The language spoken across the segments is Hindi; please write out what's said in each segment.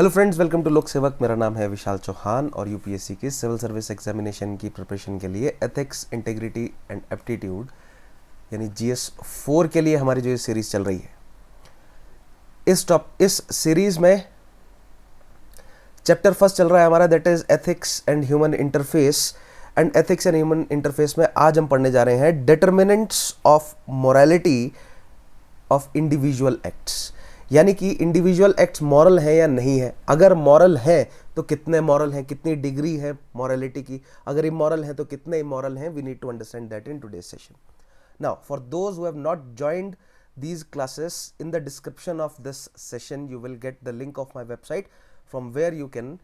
हेलो फ्रेंड्स, वेलकम टू लोक सेवक। मेरा नाम है विशाल चौहान और यूपीएससी की सिविल सर्विस एग्जामिनेशन की प्रिपरेशन के लिए एथिक्स, इंटेग्रिटी एंड एप्टीट्यूड यानी GS4 के लिए हमारी जो ये सीरीज चल रही है, इस सीरीज में चैप्टर फर्स्ट चल रहा है हमारा, that is ethics and human interface. And ethics and human interface में आज हम पढ़ने जा रहे हैं determinants of morality of individual acts, यानी कि इंडिविजुअल एक्ट्स मॉरल है या नहीं है। अगर मॉरल है तो कितने मॉरल हैं, कितनी डिग्री है मॉरलिटी की। अगर इमॉरल है तो कितने इमॉरल हैं। We need to understand that in today's session. Now for those who have not joined these classes, in the description of this session you will get the link of my website from where you can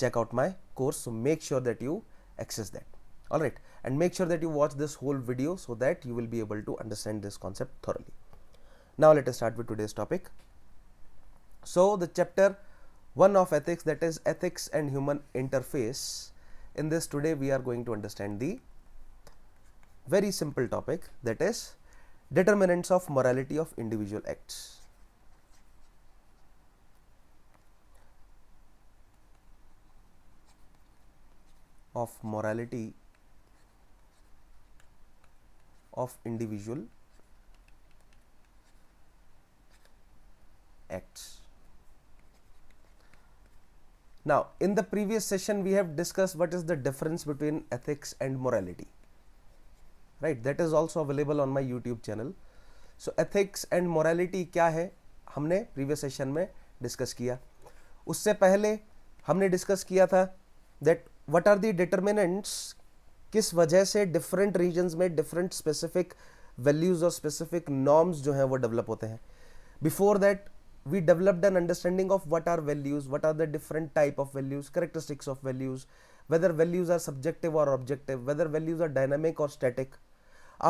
check out my course, so make sure that you access that. All right, and make sure that you watch this whole video so that you will be able to understand this concept thoroughly. Now let us start with today's topic. So the chapter 1 of ethics, that is ethics and human interface. In this today we are going to understand the very simple topic, that is determinants of morality of individual acts. Of morality of individual acts. Now in the previous session we have discussed what is the difference between ethics and morality. Right, that is also available on my YouTube channel. So ethics and morality क्या है, हमने प्रीवियस सेशन में डिस्कस किया। उससे पहले हमने डिस्कस किया था that what are the determinants, किस वजह से डिफरेंट रीजन्स में डिफरेंट स्पेसिफिक वैल्यूज और स्पेसिफिक नॉर्म्स जो हैं वो डेवलप होते हैं। Before that we developed an understanding of what are values, what are the different type of values, characteristics of values, whether values are subjective or objective, whether values are dynamic or static.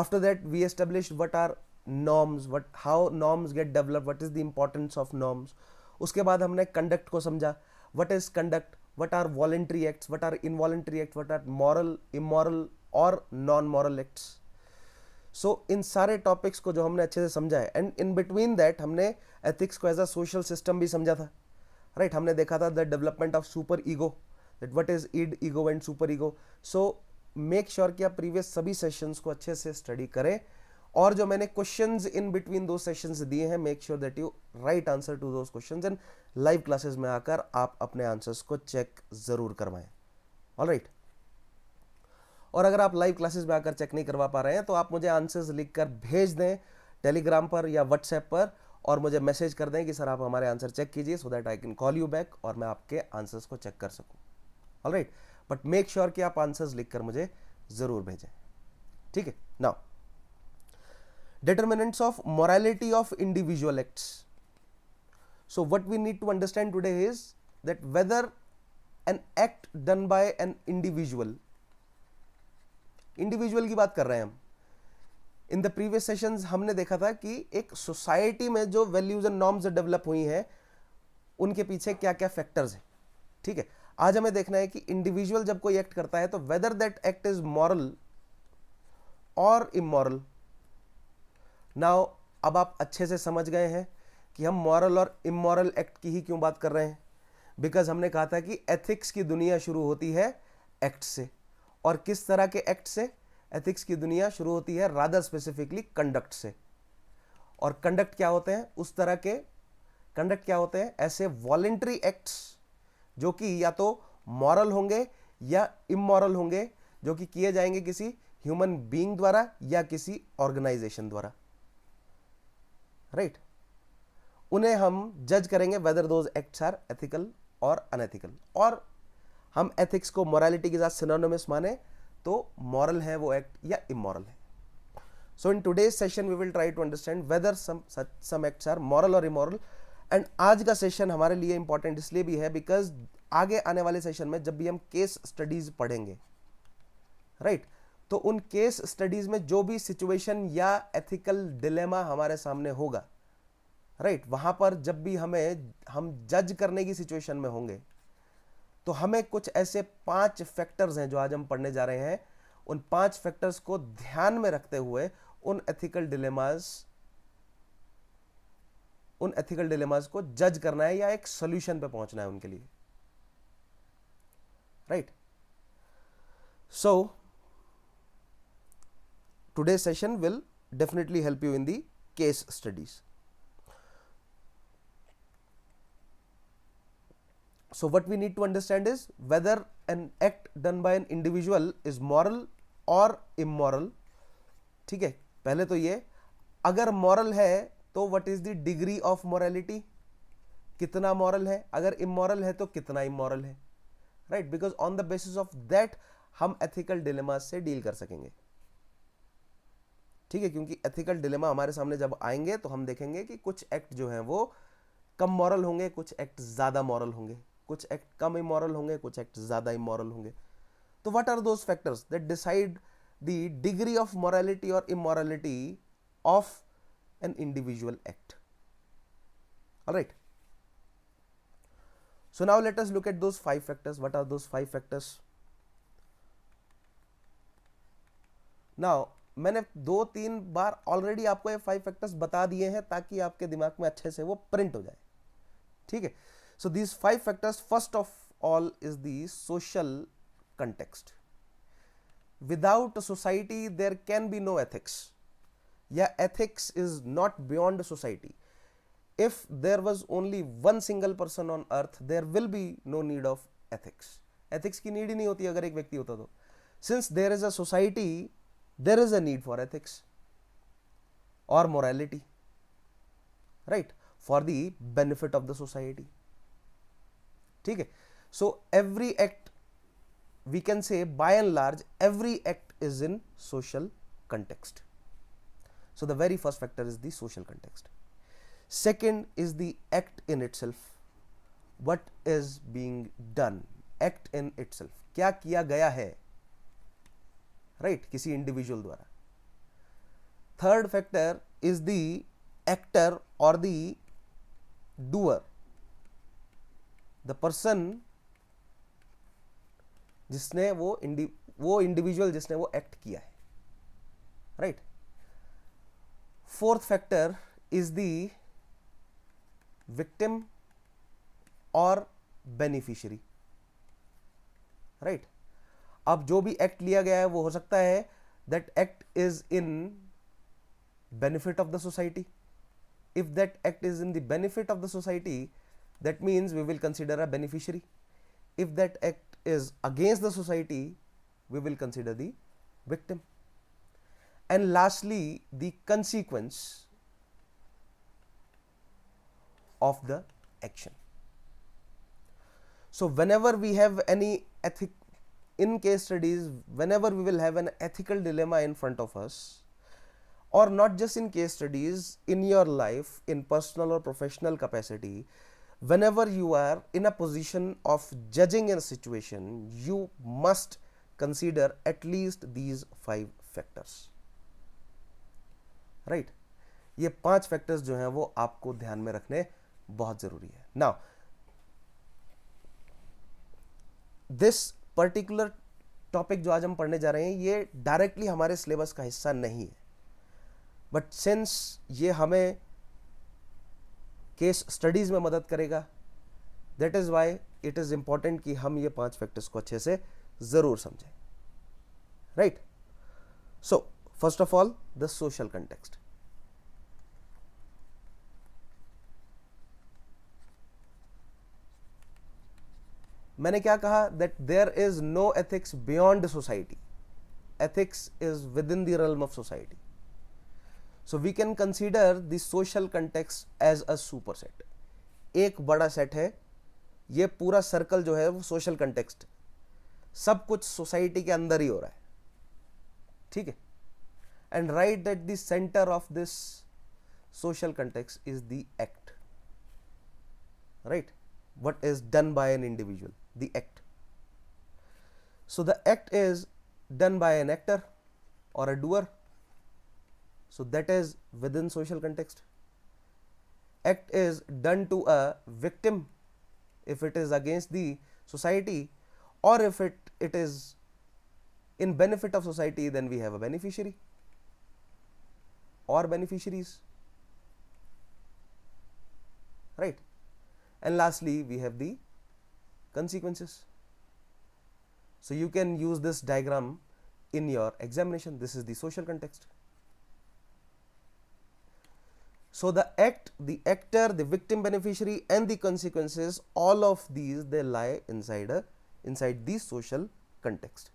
After that we established what are norms, how norms get developed, what is the importance of norms. उसके बाद हमने conduct को समझा, what is conduct, what are voluntary acts, what are involuntary acts, what are moral, immoral और non-moral acts. सो इन सारे टॉपिक्स को जो हमने अच्छे से समझा है, एंड इन बिटवीन दैट हमने एथिक्स को एज अ सोशल सिस्टम भी समझा था। राइट, हमने देखा था the development of super ego, that what is id, ego and super ego. So make sure कि आप प्रीवियस सभी सेशंस को अच्छे से स्टडी करें, और जो मैंने क्वेश्चंस इन बिटवीन दो सेशंस दिए हैं, make sure that you write answer to those questions, and live classes में आकर आप अपने आंसर्स को चेक जरूर करवाएं। ऑलराइट, और अगर आप लाइव क्लासेस में आकर चेक नहीं करवा पा रहे हैं तो आप मुझे आंसर्स लिखकर भेज दें टेलीग्राम पर या व्हाट्सएप पर, और मुझे मैसेज कर दें कि सर आप हमारे आंसर चेक कीजिए, so that I can call you back और मैं आपके आंसर्स को चेक कर सकूं। ऑलराइट, बट मेक श्योर कि आप आंसर्स लिखकर मुझे जरूर भेजें। ठीक है, now determinants of morality of individual acts. So what we need to understand today is that whether an act done by an individual की बात कर रहे हैं हम। इन द प्रीवियस सेशंस हमने देखा था कि एक सोसाइटी में जो वैल्यूज एंड नॉर्म्स डेवलप हुई हैं उनके पीछे क्या क्या फैक्टर्स हैं। ठीक है, आज हमें देखना है कि इंडिविजुअल जब कोई एक्ट करता है तो weather that act is moral और इमॉरल। नाउ अब आप अच्छे से समझ गए हैं कि हम मॉरल और इमॉरल एक्ट की ही क्यों बात कर रहे हैं, बिकॉज हमने कहा था कि एथिक्स की दुनिया शुरू होती है एक्ट से, और किस तरह के एक्ट से? एथिक्स की दुनिया शुरू होती है रादर स्पेसिफिकली कंडक्ट से। और कंडक्ट क्या होते हैं? उस तरह के कंडक्ट क्या होते हैं? ऐसे वॉलेंट्री एक्ट्स जो कि या तो मॉरल होंगे या इमॉरल होंगे, जो कि किए जाएंगे किसी ह्यूमन बीइंग द्वारा या किसी ऑर्गेनाइजेशन द्वारा। राइट, उन्हें हम जज करेंगे whether those acts are ethical और अनएथिकल। और हम एथिक्स को मोरालिटी के साथ सिनोनिमस माने तो मॉरल है वो एक्ट या इमॉरल है। So in today's session we will try to understand whether some acts are moral और इमॉरल। एंड आज का सेशन हमारे लिए इंपॉर्टेंट इसलिए भी है बिकॉज आगे आने वाले सेशन में जब भी हम केस स्टडीज पढ़ेंगे, राइट, तो उन केस स्टडीज में जो भी सिचुएशन या एथिकल डिलेमा हमारे सामने होगा, राइट, वहां पर जब भी हम जज करने की सिचुएशन में होंगे तो हमें कुछ ऐसे 5 फैक्टर्स हैं जो आज हम पढ़ने जा रहे हैं। उन 5 फैक्टर्स को ध्यान में रखते हुए उन एथिकल डिलेमास उन एथिकल डिलेमास को जज करना है या एक सोल्यूशन पे पहुंचना है उनके लिए, right. So today's session will definitely help you in the case studies. So what we need to understand is whether an act done by an individual is moral or immoral. ठीक है, पहले तो ये अगर moral है तो what is the degree of morality, कितना moral है, अगर immoral है तो कितना immoral है, right? Because on the basis of that हम ethical dilemmas से deal कर सकेंगे, ठीक है। क्योंकि एथिकल डिलेमा हमारे सामने जब आएंगे तो हम देखेंगे कि कुछ एक्ट जो हैं वो कम मॉरल होंगे, कुछ एक्ट ज्यादा मॉरल होंगे, कुछ एक्ट कम इमोरल होंगे, कुछ एक्ट ज्यादा इमोरल होंगे। तो what are those factors that decide the degree of morality और immorality of an individual act, alright. So now let us look at those 5 factors. What are those 5 factors? Now मैंने 2-3 बार ऑलरेडी आपको ये 5 फैक्टर्स बता दिए हैं ताकि आपके दिमाग में अच्छे से वो प्रिंट हो जाए, ठीक है। So these 5 factors, first of all is the social context. Without society there can be no ethics, या ethics is not beyond society. If there was only one single person on earth there will be no need of ethics. Ethics की नीड ही नहीं होती अगर एक व्यक्ति होता तो। Since there is a society, there is a need for ethics or morality, right, for the benefit of the society, ठीक है। So every act, we can say by and large every act is in social context. So the very first factor is the social context. Second is the act in itself. What is being done? Act in itself, क्या किया गया है, राइट, किसी इंडिविजुअल द्वारा। Third factor is the actor और द डूअर, द पर्सन जिसने वो इंडिविजुअल जिसने वो एक्ट किया है, right. Fourth factor is the victim और बेनिफिशियरी, राइट। अब जो भी एक्ट लिया गया है वो हो सकता है that act is in benefit of the society. If that act is in the benefit of the society, that means we will consider a beneficiary. If that act is against the society, we will consider the victim. And lastly the consequence of the action. So whenever we have any in case studies, whenever we will have an ethical dilemma in front of us, or not just in case studies, in your life, in personal or professional capacity, whenever you are in a position of judging in a situation, you must consider at least these 5 factors, right? ये 5 फैक्टर्स जो हैं वो आपको ध्यान में रखने बहुत जरूरी है। नाउ दिस पर्टिकुलर टॉपिक जो आज हम पढ़ने जा रहे हैं ये डायरेक्टली हमारे सिलेबस का हिस्सा नहीं है, बट सिंस ये हमें केस स्टडीज में मदद करेगा, that is why it is important कि हम ये 5 फैक्टर्स को अच्छे से जरूर समझें, right. So first of all the social context. मैंने क्या कहा that there is no ethics beyond society, ethics is within the realm of society. So we can consider the social context as a superset. एक बड़ा सेट है, ये पूरा सर्कल जो है वो सोशल कंटेक्स्ट, सब कुछ सोसाइटी के अंदर ही हो रहा है, ठीक है। And right that the centre of this social context is the act, right, what is done by an individual, the act. So the act is done by an actor or a doer, so that is within social context. Act is done to a victim if it is against the society, or if it is in benefit of society, then we have a beneficiary or beneficiaries. right? And lastly we have the consequences. So you can use this diagram in your examination. This is the social context. So the act, the actor, the victim, beneficiary and the consequences, all of these they lie inside the social context,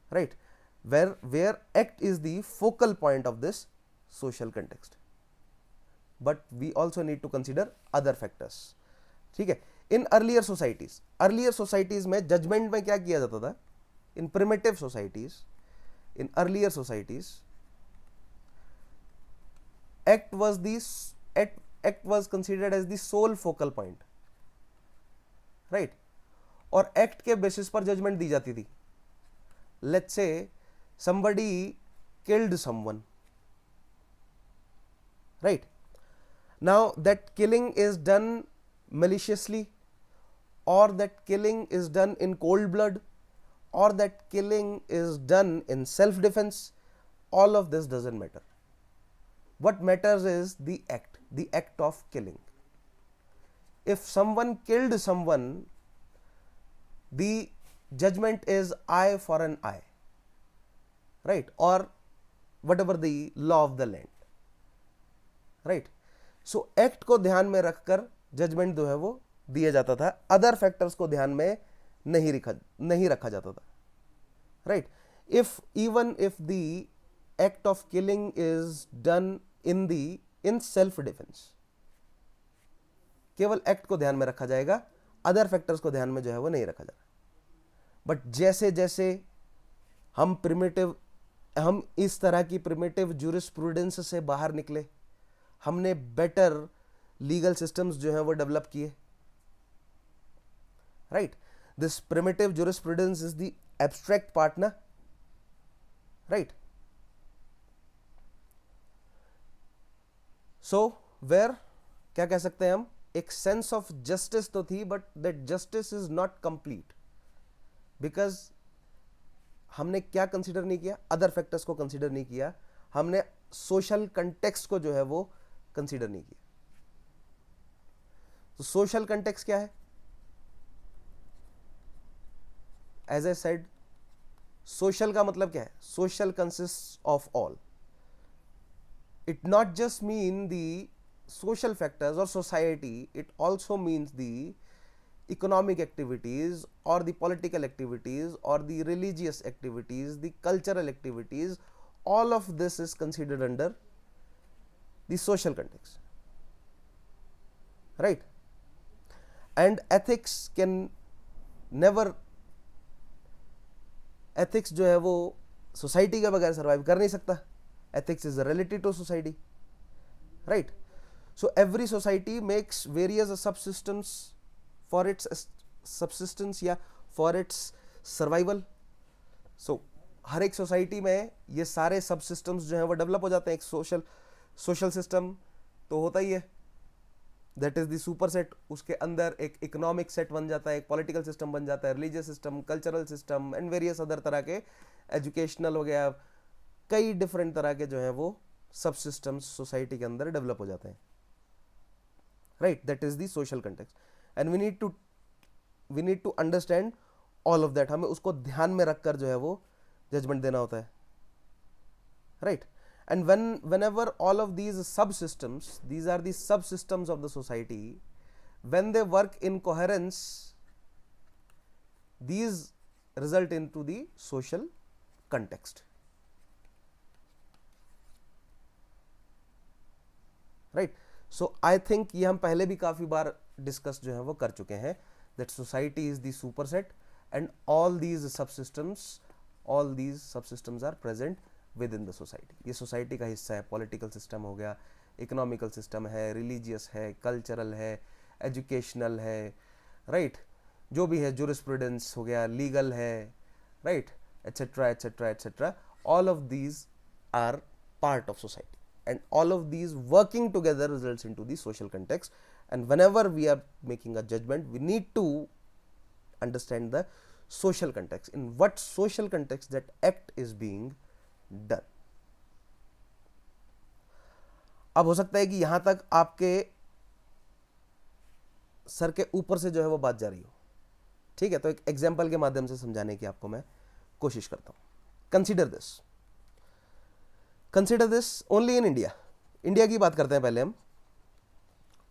right? Where act is the focal point of this social context, but we also need to consider other factors. ठीक है? In earlier societies में judgment में क्या किया जाता था? In primitive societies, in earlier societies, act was considered as the sole focal point, right? और act के basis पर judgment दी जाती थी. Let's say somebody killed someone, right? Now that killing is done maliciously, or that killing is done in cold blood, or that killing is done in self defense, all of this doesn't matter. What matters is the act of killing. If someone killed someone, the judgment is eye for an eye, right? Or whatever the law of the land, right? So act को ध्यान में रखकर जजमेंट जो है वो दिया जाता था, अदर फैक्टर्स को ध्यान में नहीं रखा जाता था, right? Even if the act of killing is done in self defence, केवल एक्ट को ध्यान में रखा जाएगा, अदर फैक्टर्स को ध्यान में जो है वो नहीं रखा जाएगा. बट जैसे जैसे हम इस तरह की प्रिमिटिव ज्यूरिस्प्रूडेंस से बाहर निकले, हमने बेटर लीगल सिस्टम्स जो है वो डेवलप किए, right? This primitive jurisprudence is the abstract part ना, राइट? सो वेयर क्या कह सकते हैं हम, एक सेंस ऑफ जस्टिस तो थी, but that justice is not complete, because हमने क्या कंसीडर नहीं किया, अदर फैक्टर्स को कंसीडर नहीं किया, हमने सोशल कंटेक्स्ट को जो है वो कंसीडर नहीं किया. तो सोशल कंटेक्स्ट क्या है? एज ए सेड, सोशल का मतलब क्या है? Social consist of all. It not just mean the social factors or society, it also means the economic activities or the political activities or the religious activities, the cultural activities, all of this is considered under the social context, right? And ethics can never, ethics जो है वो society के बगैर survive कर नहीं सकता. Ethics is relative to society, right? So every society makes various subsystems for its subsistence या for its survival. So हर एक सोसाइटी में ये सारे सबसिस्टम्स जो हैं वो डेवलप हो जाते हैं. एक सोशल सिस्टम तो होता ही है, that is the super set. उसके अंदर एक इकोनॉमिक सेट बन जाता है, एक पॉलिटिकल सिस्टम बन जाता है, religious system, cultural system and various other तरह के, एजुकेशनल हो गया, कई डिफरेंट तरह के जो हैं वो सबसिस्टम्स सोसाइटी के अंदर डेवलप हो जाते हैं, right? That is the social context, and we need to understand all of that. हमें उसको ध्यान में रखकर जो है वो जजमेंट देना होता है, right? And whenever all of these subsystems, these are the subsystems of the society, when they work in coherence, these result into the social context, right? So I think ये हम पहले भी काफ़ी बार डिस्कस जो है वो कर चुके हैं, that society is the superset and all these subsystems are present within the society. ये सोसाइटी का हिस्सा है. पॉलिटिकल सिस्टम हो गया, इकोनॉमिकल सिस्टम है, रिलीजियस है, कल्चरल है, एजुकेशनल है, राइट? जो भी है, ज्यूरिस्प्रूडेंस हो गया, लीगल है, right, etcetera etcetera etcetera. All of these are part of society. And all of these working together results into the social context, and whenever we are making a judgment, we need to understand the social context, in what social context that act is being done. अब हो सकता है कि यहां तक आपके सर के ऊपर से जो है वो बात जा रही हो, ठीक है, तो एक एग्जाम्पल के माध्यम से समझाने की आपको मैं कोशिश करता हूं। Consider this only in India. India की बात करते हैं पहले हम।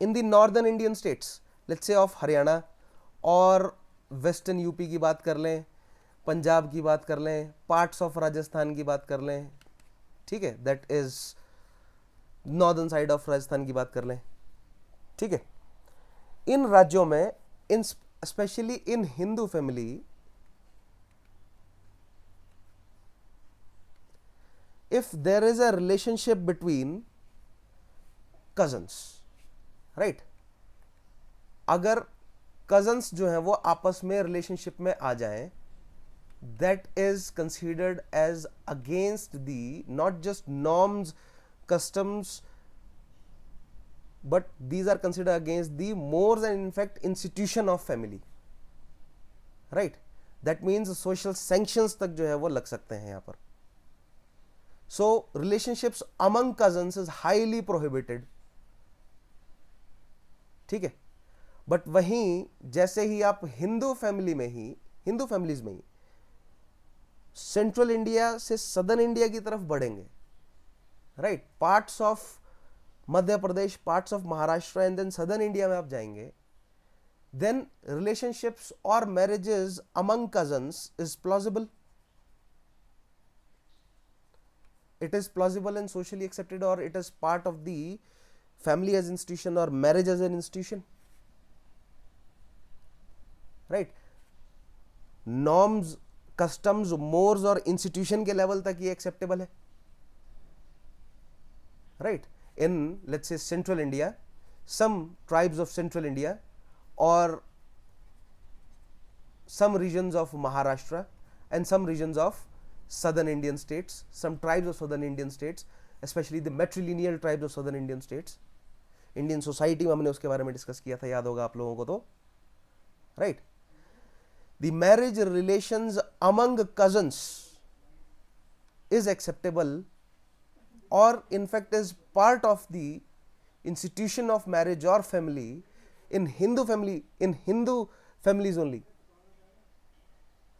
In the northern Indian states, let's say of Haryana और वेस्टर्न यूपी की बात कर लें, पंजाब की बात कर लें, पार्ट्स ऑफ राजस्थान की बात कर लें, ठीक है, that is northern side of Rajasthan की बात कर लें, ठीक है। इन राज्यों में, in specially in Hindu family, if there is a relationship between cousins, right, अगर cousins जो हैं वो आपस में रिलेशनशिप में आ जाएं, that is considered as against the not just norms, customs, but these are considered against the mores and in fact institution of family, right, that means social sanctions तक जो है वो लग सकते हैं यहाँ पर। So relationships among cousins is highly prohibited, ठीक है। बट वहीं जैसे ही आप हिंदू फैमिलीज में ही सेंट्रल इंडिया से सदर्न इंडिया की तरफ बढ़ेंगे, right, parts of Madhya Pradesh, parts of Maharashtra and then southern India में आप जाएंगे, देन रिलेशनशिप्स और marriages among cousins is plausible. It is plausible and socially accepted, or it is part of the family as institution or marriage as an institution, right, norms, customs, mores और institution के level तक ये acceptable है, right, in let's say central India, some tribes of central India or some regions of Maharashtra and some regions of southern Indian states, some tribes of southern Indian states, especially the matrilineal tribes of southern Indian states. Indian society में हमने उसके बारे में डिस्कस किया था, याद होगा आप लोगों को तो, right. The marriage relations among cousins is acceptable और in fact is part of the institution of marriage or family in Hindu families only,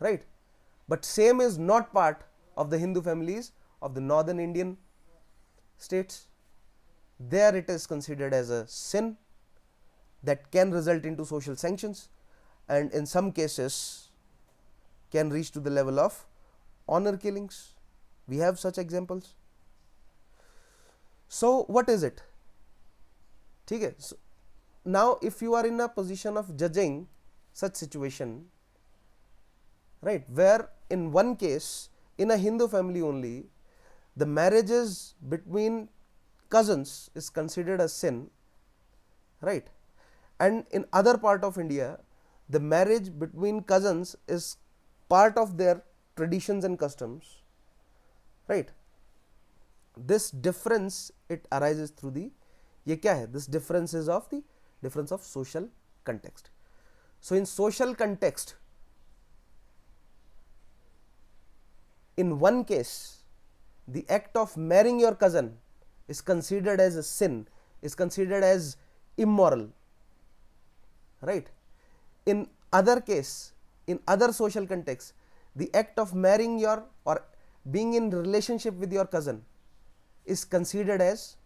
right, but same is not part of the Hindu families of the northern Indian states. There it is considered as a sin that can result into social sanctions and in some cases can reach to the level of honor killings. We have such examples. So what is it? ठीक है, so now if you are in a position of judging such situation, right, where in one case in a Hindu family only the marriages between cousins is considered a sin, right, and in other part of India the marriage between cousins is part of their traditions and customs, right, this difference it arises through the, ये क्या है, this difference is of the difference of social context. So in social context, in one case the act of marrying your cousin is considered as a sin, is considered as immoral, right, in other case, in other social context, the act of marrying your or being in relationship with your cousin is considered as,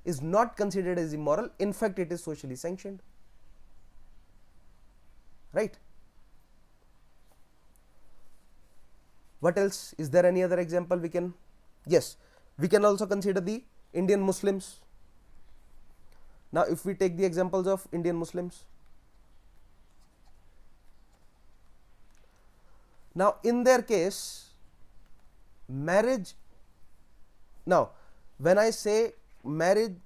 is not considered as immoral, in fact it is socially sanctioned, right. What else? Is there any other example we can? Yes, we can also consider the Indian Muslims. Now if we take the examples of Indian Muslims, now in their case marriage, now when I say marriage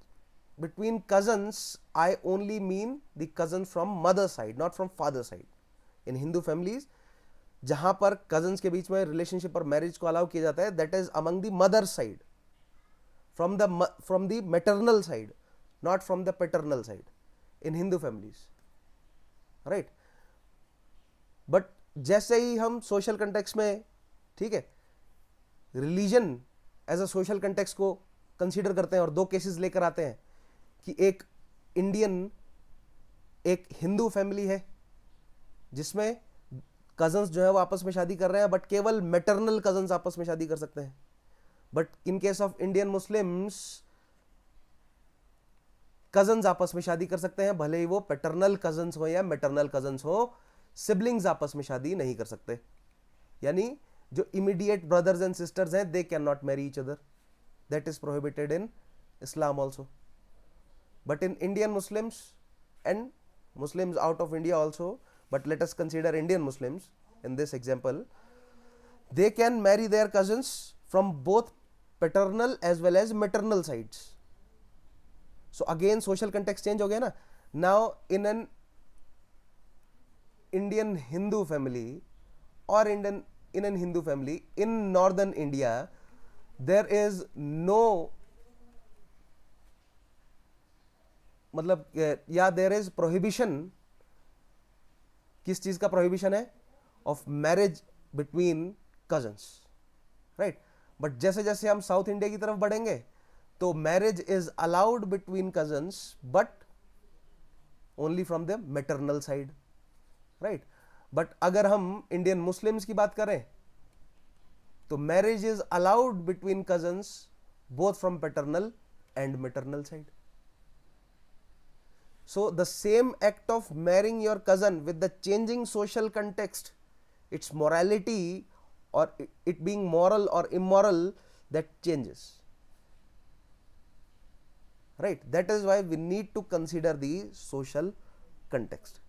between cousins, I only mean the cousins from mother side, not from father side. In Hindu families जहां पर कजन्स के बीच में रिलेशनशिप और मैरिज को अलाउ किया जाता है, that is among the mother side, from the maternal side, not from the paternal side in Hindu families, right. But जैसे ही हम सोशल कंटेक्स्ट में, ठीक है, religion as a social context को कंसीडर करते हैं और दो केसेस लेकर आते हैं कि एक इंडियन, एक हिंदू फैमिली है जिसमें कजन्स जो है वो आपस में शादी कर रहे हैं, बट केवल मैटरनल कजन्स आपस में शादी कर सकते हैं. But in case of Indian Muslims, cousins आपस में शादी कर सकते हैं, भले ही वो पैटर्नल कजन्स हो या मैटरनल कजन्स हो, सिबलिंग्स आपस में शादी नहीं कर सकते. यानी जो इमीडिएट ब्रदर्स एंड सिस्टर्स हैं, they can not marry each other. That is prohibited in Islam also. But in Indian Muslims and Muslims out of India also, but let us consider Indian Muslims in this example, they can marry their cousins from both paternal as well as maternal sides. So again social context change हो गया ना. Now in an Indian Hindu family or in an Hindu family in northern India, there is no, मतलब या देयर इज प्रोहिबिशन. किस चीज का प्रोहिबिशन है? Of marriage between cousins, right. But जैसे जैसे हम साउथ इंडिया की तरफ बढ़ेंगे तो marriage is allowed between cousins, but only from the maternal side, right. But अगर हम इंडियन मुस्लिम्स की बात करें तो marriage is allowed between cousins both from paternal and maternal side. So the same act of marrying your cousin with the changing social context, its morality or it being moral or immoral, that changes, right. That is why we need to consider the social context.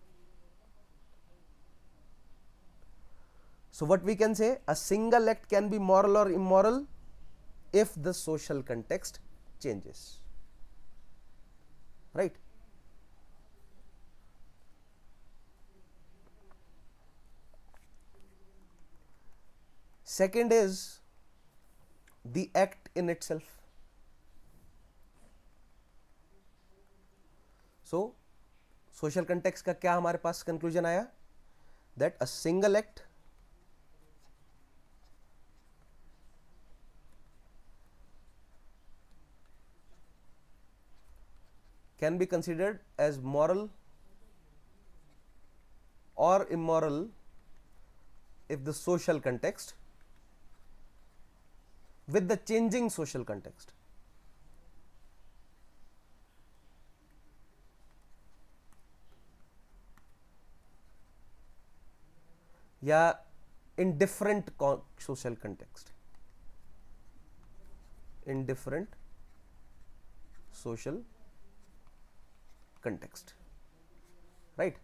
So what we can say, a single act can be moral or immoral if the social context changes, right. Second is the act in itself. So social context का क्या हमारे पास conclusion आया? That a single act can be considered as moral or immoral if the social context, with the changing social context. या in different social context, in different social context, right.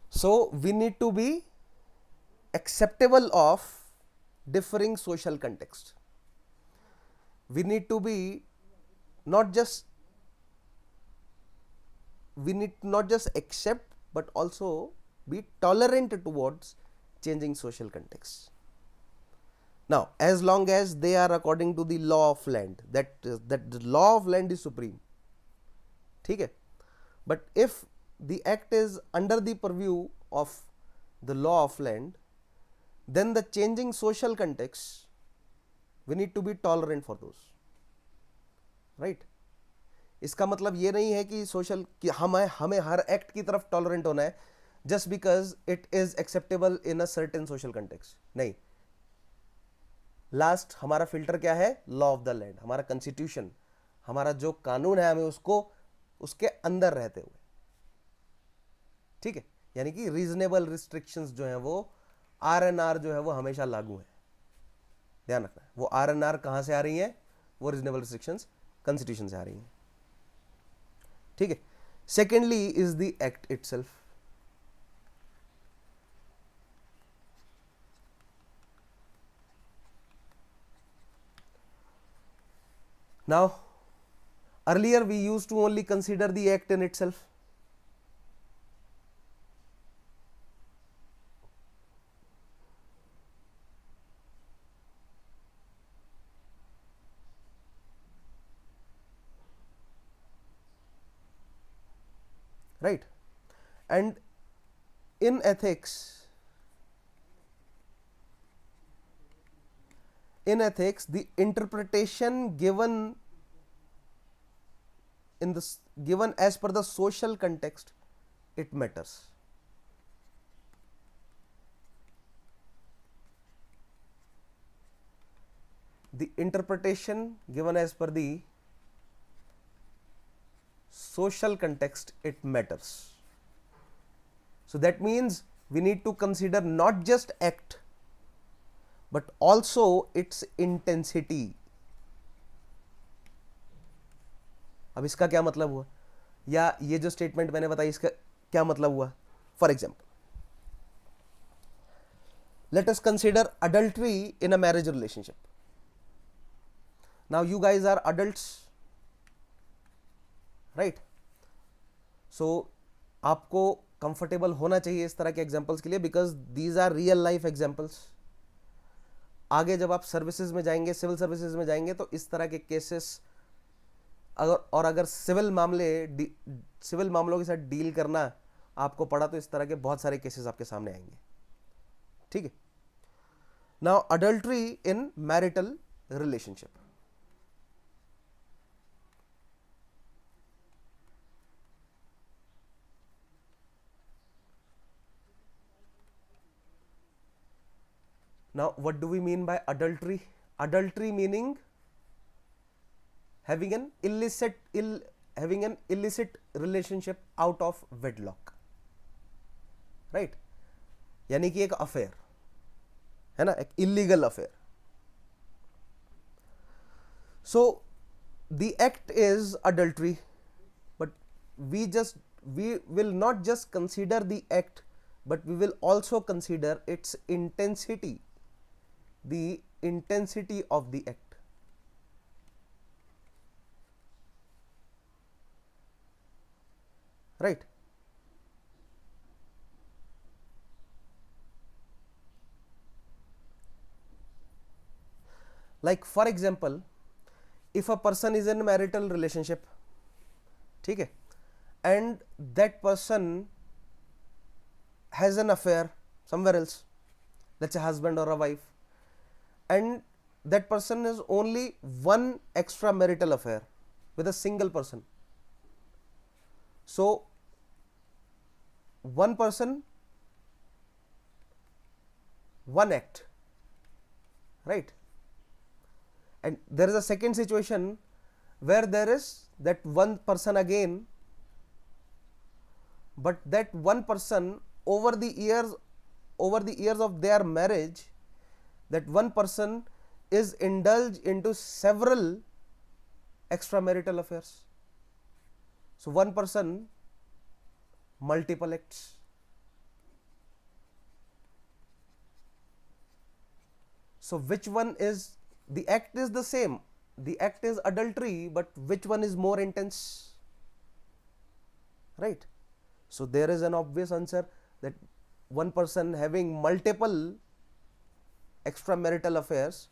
So we need to be acceptable of differing social context. We need to be not just accept but also be tolerant towards changing social contexts. Now as long as they are according to the law of land, that the law of land is supreme, ठीक है. But if the act is under the purview of the law of land, then the changing social context, we need to be tolerant for those, right. इसका मतलब ये नहीं है कि सोशल कि हमें हर एक्ट की तरफ टॉलरेंट होना है just because it is acceptable in a certain social context. नहीं, लास्ट हमारा फिल्टर क्या है? लॉ ऑफ द लैंड, हमारा कॉन्स्टिट्यूशन, हमारा जो कानून है, हमें उसको उसके अंदर रहते हुए, ठीक है. यानी कि रीजनेबल रिस्ट्रिक्शंस जो हैं वो आरएनआर जो है वो हमेशा लागू है. ध्यान रखना है, वो आरएनआर कहां से आ रही है? वो रीजनेबल रिस्ट्रिक्शंस कॉन्स्टिट्यूशन से आ रही हैं, ठीक है. Secondly is the act itself. Now earlier we used to only consider the act in itself. Right, and in ethics in ethics, the interpretation given given as per the social context, it matters. The interpretation given as per the social context, it matters. So that means we need to consider not just act but also its intensity. अब इसका क्या मतलब हुआ, या ये जो स्टेटमेंट मैंने बताई इसका क्या मतलब हुआ? For example, let us consider adultery in a marriage relationship. Now you guys are adults, right? So आपको कंफर्टेबल होना चाहिए इस तरह के एग्जांपल्स के लिए, because these are real life examples. आगे जब आप सर्विसेज में जाएंगे, सिविल सर्विसेज में जाएंगे, तो इस तरह के केसेस अगर सिविल मामलों के साथ डील करना आपको पड़ा तो इस तरह के बहुत सारे केसेस आपके सामने आएंगे. ठीक है. Now adultery in marital relationship. Now what do we mean by adultery? Adultery meaning having an illicit relationship out of wedlock, right? यानी कि एक अफेयर है ना, एक illegal affair. So the act is adultery, but we will not just consider the act, but we will also consider its intensity, the intensity of the act. Right? Like for example, if a person is in a marital relationship, ठीक है, and that person has an affair somewhere else, let's say husband or a wife, and that person has only one extramarital affair with a single person. So one person, one act, right? And there is a second situation where there is that one person again, but that one person over the years of their marriage, that one person is indulged into several extramarital affairs. So one person, multiple acts. So which one is, the act is the same, the act is adultery, but which one is more intense, right? So there is an obvious answer that one person having multiple extramarital affairs,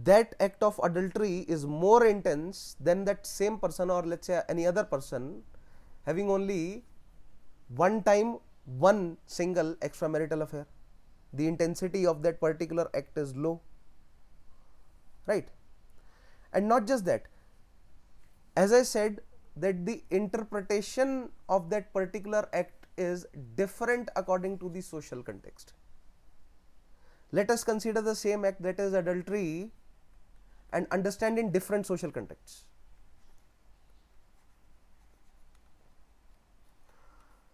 that act of adultery is more intense than that same person, or let's say any other person having only one single extramarital affair. The intensity of that particular act is low, right? And not just that, as I said, that the interpretation of that particular act is different according to the social context. Let us consider the same act, that is adultery, and understand in different social contexts.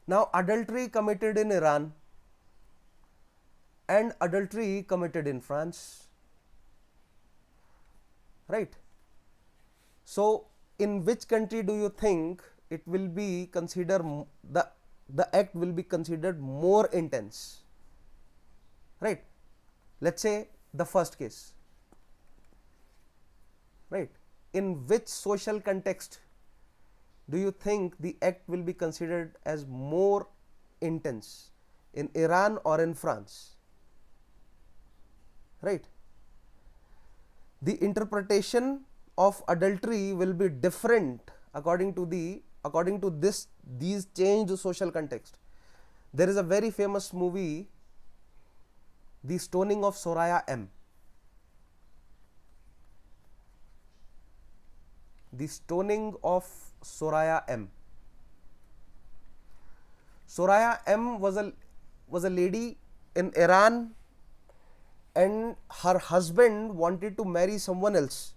Now adultery committed in Iran and adultery committed in France, right? So in which country do you think it will be considered, the act will be considered more intense, right? Let's say the first case, right? In which social context do you think the act will be considered as more intense, in Iran or in France, right? The interpretation of adultery will be different according to these changed social context. There is a very famous movie, The Stoning of Soraya M. the stoning of Soraya M. Soraya M was a lady in Iran, and her husband wanted to marry someone else,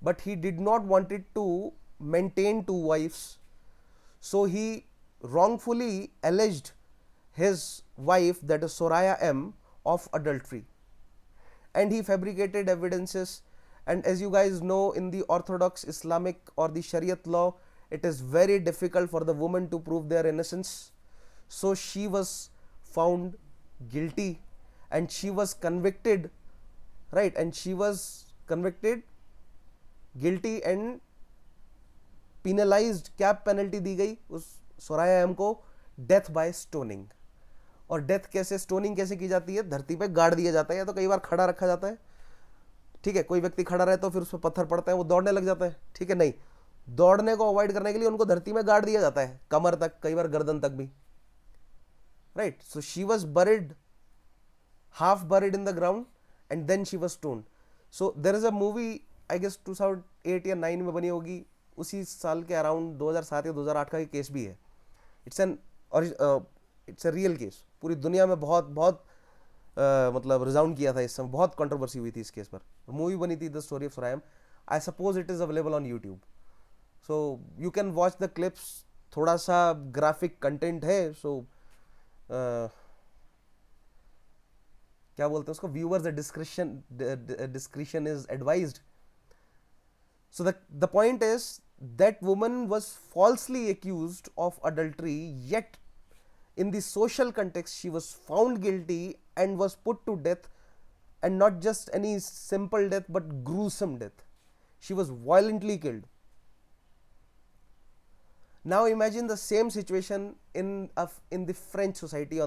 but he did not wanted to maintain two wives, so he wrongfully alleged his wife, that is Soraya M, of adultery, and he fabricated evidences. And as you guys know, in the orthodox Islamic or the Shariat law, it is very difficult for the woman to prove their innocence. So she was found guilty and she was convicted, right? And she was convicted guilty and penalized, cap penalty दी गई उस सोराया एम को, डेथ बाय स्टोनिंग. और डेथ कैसे, स्टोनिंग कैसे की जाती है? धरती पे गाड़ दिया जाता है, या तो कई बार खड़ा रखा जाता है, ठीक है, कोई व्यक्ति खड़ा रहे तो फिर उस पर पत्थर पड़ता है, वो दौड़ने लग जाता है, ठीक है, नहीं, दौड़ने को अवॉइड करने के लिए उनको धरती में गाड़ दिया जाता है, कमर तक, कई बार गर्दन तक भी, right. So she was buried, half buried in the ground, and then she was stoned. So there is a movie, I guess 2008 या 9 में बनी होगी, उसी साल के अराउंड 2007 या 2008 का केस भी है. इट्स अ रियल केस, पूरी दुनिया में बहुत बहुत मतलब रिजाउंड किया था, इस समय बहुत कंट्रोवर्सी हुई थी इस केस पर. मूवी बनी थी the story of Soraya M. I suppose it is available on YouTube, so you can watch the clips. थोड़ा सा ग्राफिक कंटेंट है, सो क्या बोलते हैं उसको, viewers discretion is advised. So the point is that woman was falsely accused of adultery, yet in the social context she was found guilty and was put to death, and not just any simple death but gruesome death. She was violently killed. Now imagine the same situation in the French society,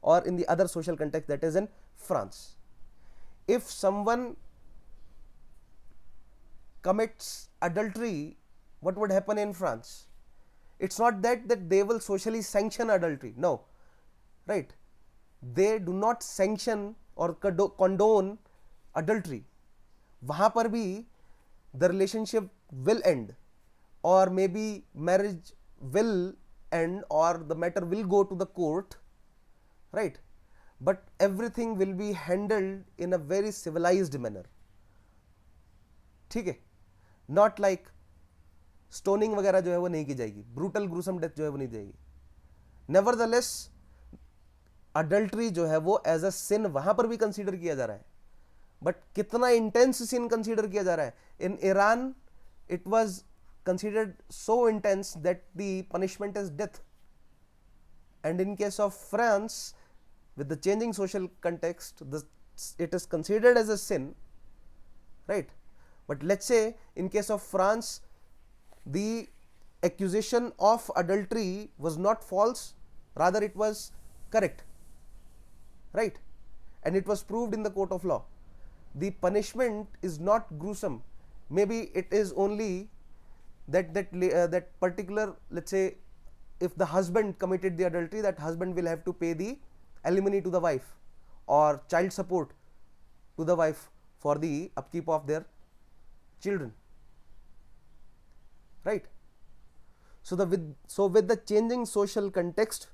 or in the other social context, that is in France. If someone commits adultery, what would happen in France? It's not that they will socially sanction adultery, no, right? They do not sanction or condone adultery. वहाँ पर भी the relationship will end, or maybe marriage will end, or the matter will go to the court, right? But everything will be handled in a very civilized manner, ठीक है? Not like स्टोनिंग वगैरह जो है वो नहीं की जाएगी, ब्रूटल ग्रूसम डेथ जो है वो नहीं जाएगी. नेवरदलेस अडल्ट्री जो है वो एज अ सिन वहां पर भी कंसीडर किया जा रहा है, बट कितना इंटेंस सिन कंसीडर किया जा रहा है. In Iran it was considered so intense that the punishment is death, and in case of France with the changing social context, it is considered as a sin, right? But let's say in case of France, the accusation of adultery was not false, rather it was correct, right? And it was proved in the court of law. The punishment is not gruesome, maybe it is only that particular, let's say if the husband committed the adultery, that husband will have to pay the alimony to the wife or child support to the wife for the upkeep of their children, right? So with the changing social context,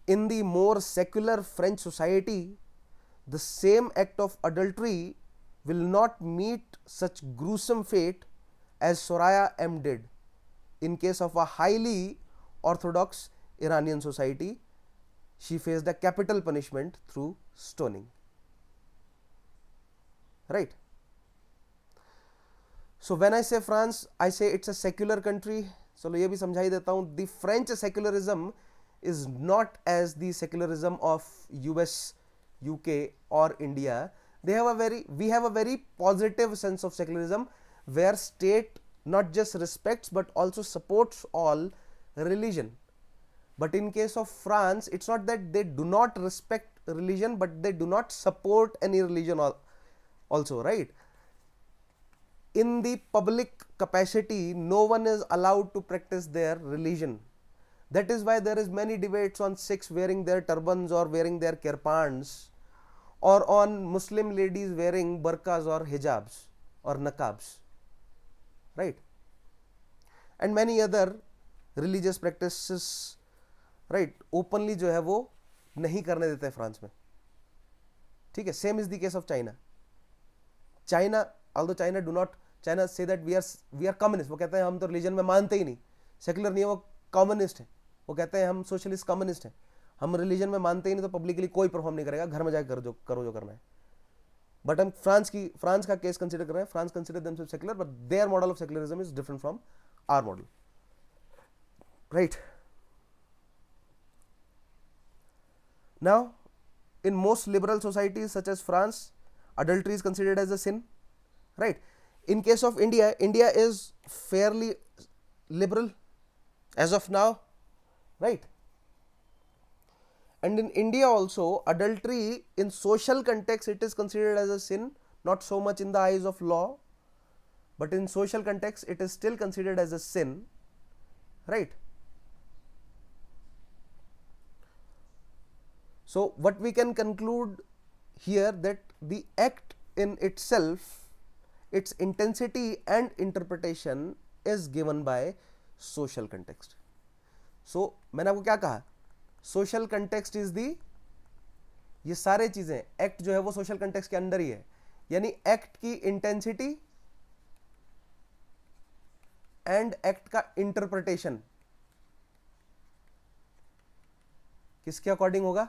in the more secular French society, the same act of adultery will not meet such gruesome fate as Soraya M did. In case of a highly orthodox Iranian society, she faced a capital punishment through stoning, right? So when I say France, I say it's a secular country. चलो ये भी समझा ही देता हूँ. The French secularism is not as the secularism of US, UK or India. We have a very positive sense of secularism, where state not just respects but also supports all religion. But in case of France, it's not that they do not respect religion, but they do not support any religion also, right? In the public capacity, no one is allowed to practice their religion. That is why there is many debates on Sikhs wearing their turbans or wearing their kirpans, or on Muslim ladies wearing burqas or hijabs. or niqabs, right? And many other religious practices, right, openly जो है वो नहीं करने देते हैं फ्रांस में, ठीक है. Same is the case of China. China, although China do not, China say that we are communist. वो कहते हैं हम तो रिलीजन में मानते ही नहीं, सेकुलर नहीं है, वो कम्युनिस्ट है. वो कहते हैं हम सोशलिस्ट कम्युनिस्ट हैं, हम रिलीजन में मानते ही नहीं, तो पब्लिकली कोई परफॉर्म नहीं करेगा, घर में जाकर करो जो करना है. बट हम फ्रांस का केस कंसिडर कर रहे हैं. France consider themselves secular, but their model of secularism is different from our model, right. Now in most liberal societies such as France, adultery is considered as a sin, right? In case of India, India is fairly liberal as of now, right? And in India also, adultery in social context, it is considered as a sin, not so much in the eyes of law, but in social context it is still considered as a sin, right? So what we can conclude here, that the act in itself, its intensity and interpretation is given by social context. So मैंने आपको क्या कहा, social context is the, ये सारे चीजें एक्ट जो है वो सोशल कंटेक्स्ट के अंदर ही है. यानी एक्ट की इंटेंसिटी एंड एक्ट का इंटरप्रिटेशन किसके अकॉर्डिंग होगा,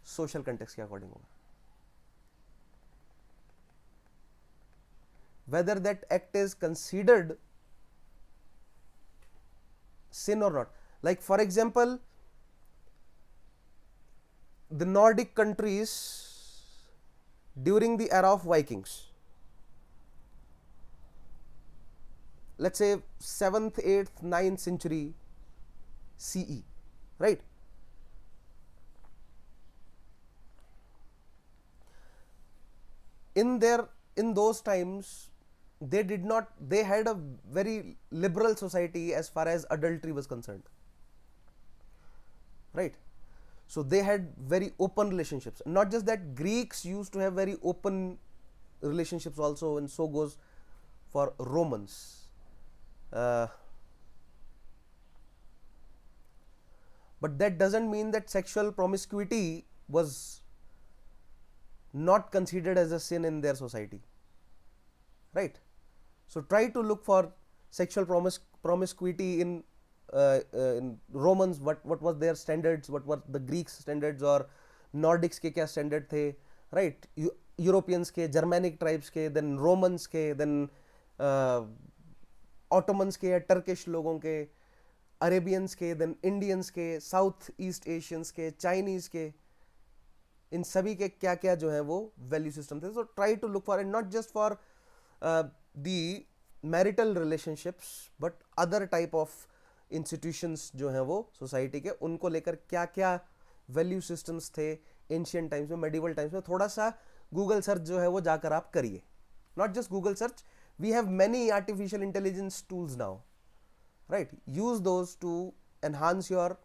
सोशल कंटेक्स्ट के अकॉर्डिंग होगा. Whether that act is considered sin or not. Like for example, the Nordic countries during the era of Vikings, let's say 7th, 8th, 9th century CE, right? In those times, they had a very liberal society as far as adultery was concerned, right? So they had very open relationships. Not just that, Greeks used to have very open relationships also, and so goes for Romans. But that doesn't mean that sexual promiscuity was not considered as a sin in their society, right? So try to look for sexual promiscuity in Romans. What was their standards, what were the Greeks standards, or Nordics के क्या standard थे, right? Europeans के, Germanic tribes के, then Romans के, then Ottomans के या Turkish लोगों के, Arabians के, then Indians के, South East Asians के, Chinese के, इन सभी के क्या क्या जो है वो वैल्यू सिस्टम थे. So try to look for, and not just for the marital relationships, but other type of institutions जो हैं वो सोसाइटी के, उनको लेकर क्या क्या वैल्यू सिस्टम्स थे एंशियंट टाइम्स में, मेडिवल टाइम्स में. थोड़ा सा गूगल सर्च जो है वो जाकर आप करिए. Not just Google search, we have many artificial intelligence tools now, right? Use those to enhance your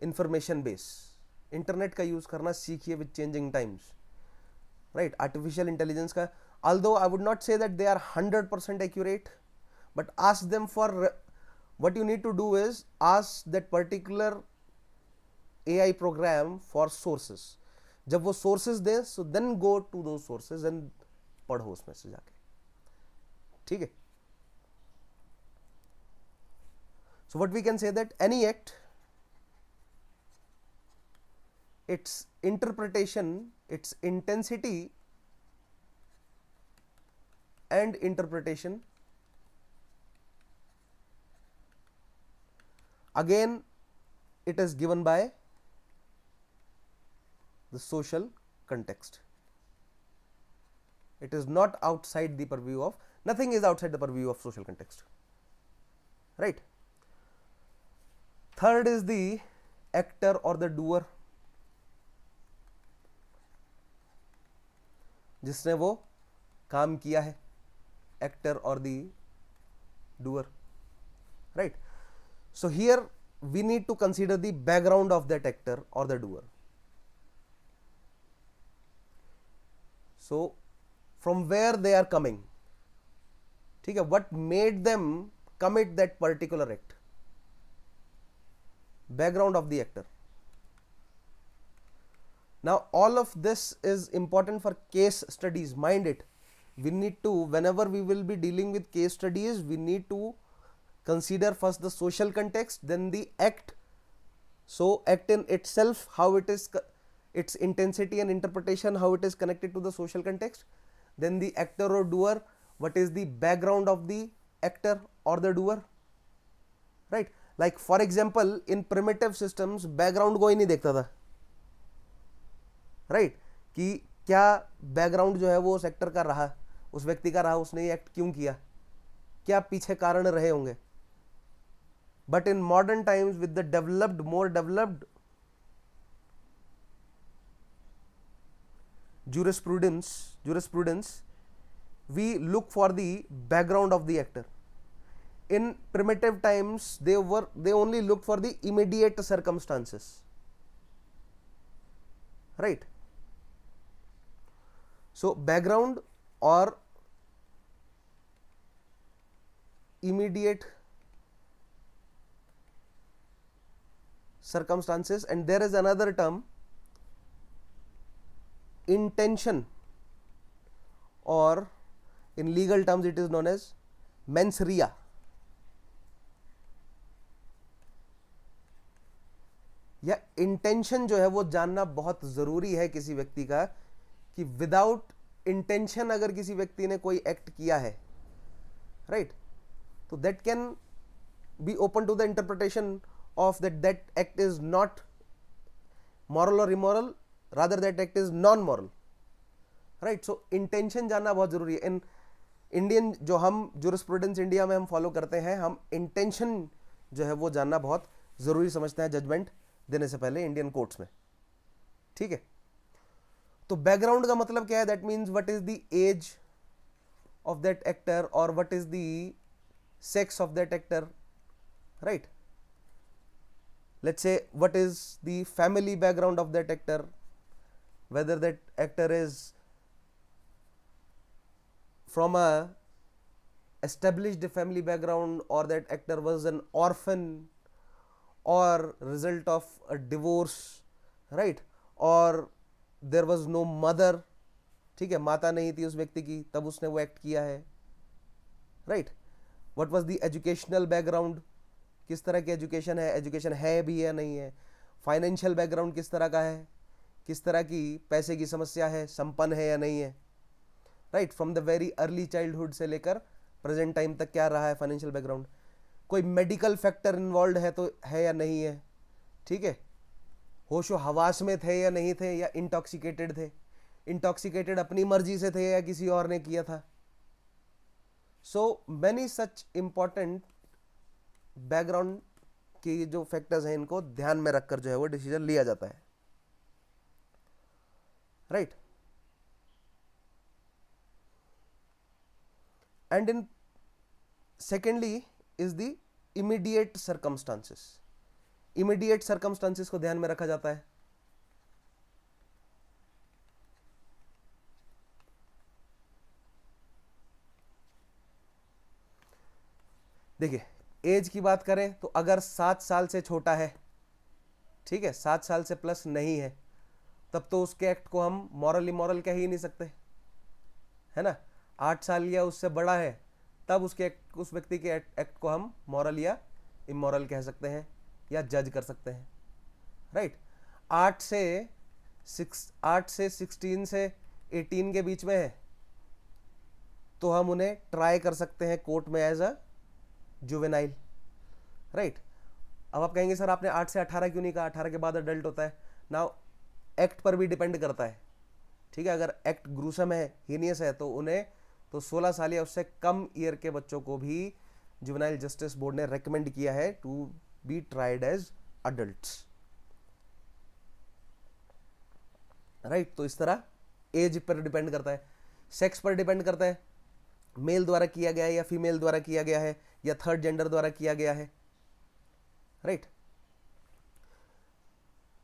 information base. Internet का यूज करना सीखिए with changing times, right? Artificial intelligence का, although I would not say that they are 100% accurate, but ask them for, what you need to do is ask that particular AI program for sources. जब वो sources दें, so then go to those sources and पढ़ो उसमें से जाके, ठीक है? So what we can say, that any act, its interpretation, its intensity and interpretation, again it is given by the social context. It is not outside the purview of, nothing is outside the purview of social context, right? Third is the actor or the doer, जिसने वो काम किया है, actor or the doer, right? So here we need to consider the background of that actor or the doer. So from where they are coming, ठीक है, what made them commit that particular act, background of the actor. Now all of this is important for case studies, mind it. We need to, whenever we will be dealing with case studies, we need to consider first the social context, then the act. So act in itself, how it is, its intensity and interpretation, how it is connected to the social context, then the actor or doer, what is the background of the actor or the doer, right? Like for example, in primitive systems background कोई नहीं देखता था, right? कि क्या background जो है वो उस एक्टर का रहा, उस व्यक्ति का रहा, उसने ये एक्ट क्यों किया, क्या पीछे कारण रहे होंगे. But in modern times with the developed, more developed jurisprudence, we look for the background of the actor. In primitive times they only looked for the immediate circumstances, right? So background or immediate circumstances. And there is another term, intention, or in legal terms it is known as mens rea. या इंटेंशन जो है वो जानना बहुत जरूरी है किसी व्यक्ति का, कि विदाउट इंटेंशन अगर किसी व्यक्ति ने कोई एक्ट किया है, राइट, तो that can be open to the interpretation of that act is not moral और immoral, rather that act is non moral, right. So intention जानना बहुत जरूरी है. इन इंडियन जो हम ज्यूरिस्प्रूडेंस इंडिया में हम फॉलो करते हैं, हम इंटेंशन जो है वो जानना बहुत जरूरी समझते हैं जजमेंट देने से पहले इंडियन कोर्ट्स में, ठीक है. तो बैकग्राउंड का मतलब क्या है? That means what is the age of that actor और what is the sex of that actor, right. Let's say what is the family background of that actor, whether that actor is from a established family background or that actor was an orphan or result of a divorce, right, or there was no mother, ठीक है, माता नहीं थी उस व्यक्ति की तब उसने वो एक्ट किया है, right. What was the educational background, किस तरह की एजुकेशन है, एजुकेशन है भी या नहीं है. फाइनेंशियल बैकग्राउंड किस तरह का है, किस तरह की पैसे की समस्या है, संपन्न है या नहीं है, right. From the very early childhood से लेकर प्रेजेंट टाइम तक क्या रहा है फाइनेंशियल बैकग्राउंड. कोई मेडिकल फैक्टर इन्वॉल्व है तो है या नहीं है, ठीक है. होशो हवास में थे या नहीं थे, या इंटॉक्सिकेटेड थे, इंटॉक्सिकेटेड अपनी मर्जी से थे या किसी और ने किया था. So many such important background की जो फैक्टर्स हैं इनको ध्यान में रखकर जो है वो डिसीजन लिया जाता है, right. And in secondly is the immediate circumstances. Immediate circumstances को ध्यान में रखा जाता है. देखिए, एज की बात करें तो अगर 7 साल से छोटा है, ठीक है, 7 साल से प्लस नहीं है, तब तो उसके एक्ट को हम मॉरल इमोरल कह ही नहीं सकते, है ना. 8 साल या उससे बड़ा है तब उसके उस व्यक्ति के एक्ट को हम मॉरल या इमोरल कह सकते हैं या जज कर सकते हैं, राइट. 8 से 16 से 18 के बीच में है तो हम उन्हें ट्राई कर सकते हैं कोर्ट में एज अ जुवेनाइल, राइट. अब आप कहेंगे सर आपने 8 से 18 क्यों नहीं कहा, 18 के बाद अडल्ट होता है. नाउ एक्ट पर भी डिपेंड करता है, ठीक है. अगर एक्ट ग्रूसम है, हीनियस है, तो उन्हें तो 16 साल या उससे कम ईयर के बच्चों को भी जुवेनाइल जस्टिस बोर्ड ने रेकमेंड किया है to be tried as adults, right. तो इस तरह एज पर डिपेंड करता है, सेक्स पर डिपेंड करता है, मेल द्वारा किया गया है या फीमेल द्वारा किया गया है या थर्ड जेंडर द्वारा किया गया है, राइट.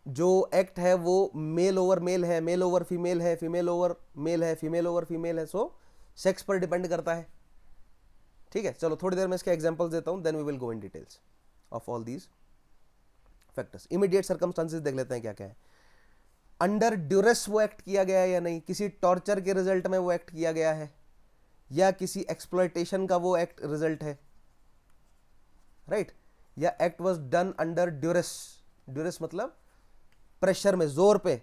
जो एक्ट है वो मेल ओवर मेल है, मेल ओवर फीमेल है, फीमेल ओवर मेल है, फीमेल ओवर फीमेल है, सो सेक्स पर डिपेंड करता है। ठीक है, चलो थोड़ी देर में इसके एग्जांपल्स देता हूं, then we will go in details of all these factors. Immediate circumstances देख लेते हैं क्या क्या है। अंडर ड्यूरेस वो एक्ट किया गया है या नहीं, किसी टॉर्चर के रिजल्ट में वो एक्ट किया गया है, या किसी एक्सप्लॉयटेशन का वो एक्ट रिजल्ट है, राइट, या act was done under duress, duress मतलब प्रेशर में, जोर पे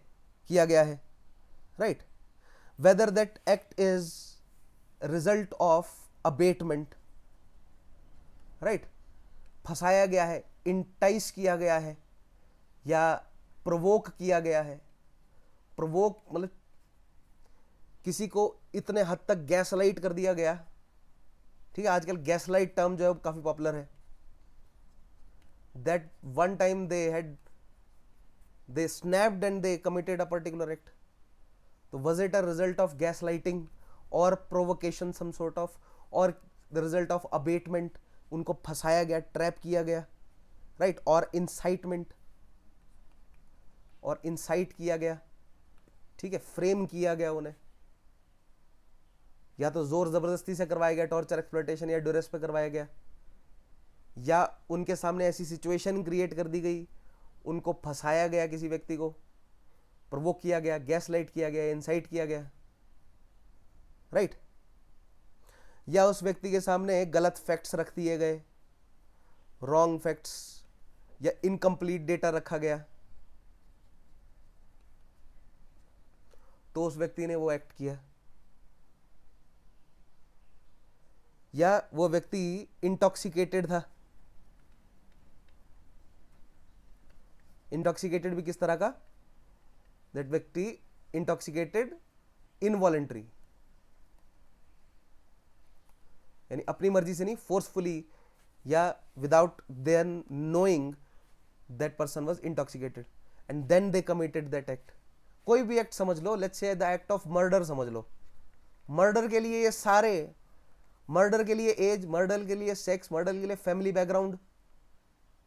किया गया है, right, whether that act is result of abetment, right, फंसाया गया है, इंटाइस किया गया है, या प्रोवोक किया गया है। प्रोवोक मतलब किसी को इतने हद तक गैसलाइट कर दिया गया, ठीक है, आजकल गैसलाइट टर्म जो है काफी पॉपुलर है, that one time they snapped and they committed a particular act. So was it a result of gaslighting or provocation some sort of, or the result of abatement, उनको फंसाया गया, ट्रैप किया गया, राइट, और इनसाइटमेंट, और इंसाइट किया गया, ठीक है, फ्रेम किया गया उन्हें, या तो जोर जबरदस्ती से करवाया गया, टॉर्चर, एक्सप्लॉयटेशन या ड्यूरेस पे करवाया गया, या उनके सामने ऐसी सिचुएशन क्रिएट कर दी गई, उनको फंसाया गया, किसी व्यक्ति को प्रोवोक किया गया, गैसलाइट किया गया, इंसाइट किया गया, राइट, या उस व्यक्ति के सामने गलत फैक्ट्स रख दिए गए, रॉन्ग फैक्ट्स या इनकम्प्लीट डेटा रखा गया, तो उस व्यक्ति ने वो एक्ट किया, या वो व्यक्ति इंटॉक्सिकेटेड था। इंटॉक्सिकेटेड भी किस तरह का, दैट व्यक्ति इंटॉक्सिकेटेड इनवॉलेंट्री, यानी अपनी मर्जी से नहीं, फोर्सफुली या without their knowing that person was intoxicated and then they committed that act. कोई भी एक्ट समझ लो, let's say the act of murder समझ लो, मर्डर के लिए ये सारे, मर्डर के लिए एज, मर्डर के लिए सेक्स, मर्डर के लिए फैमिली बैकग्राउंड,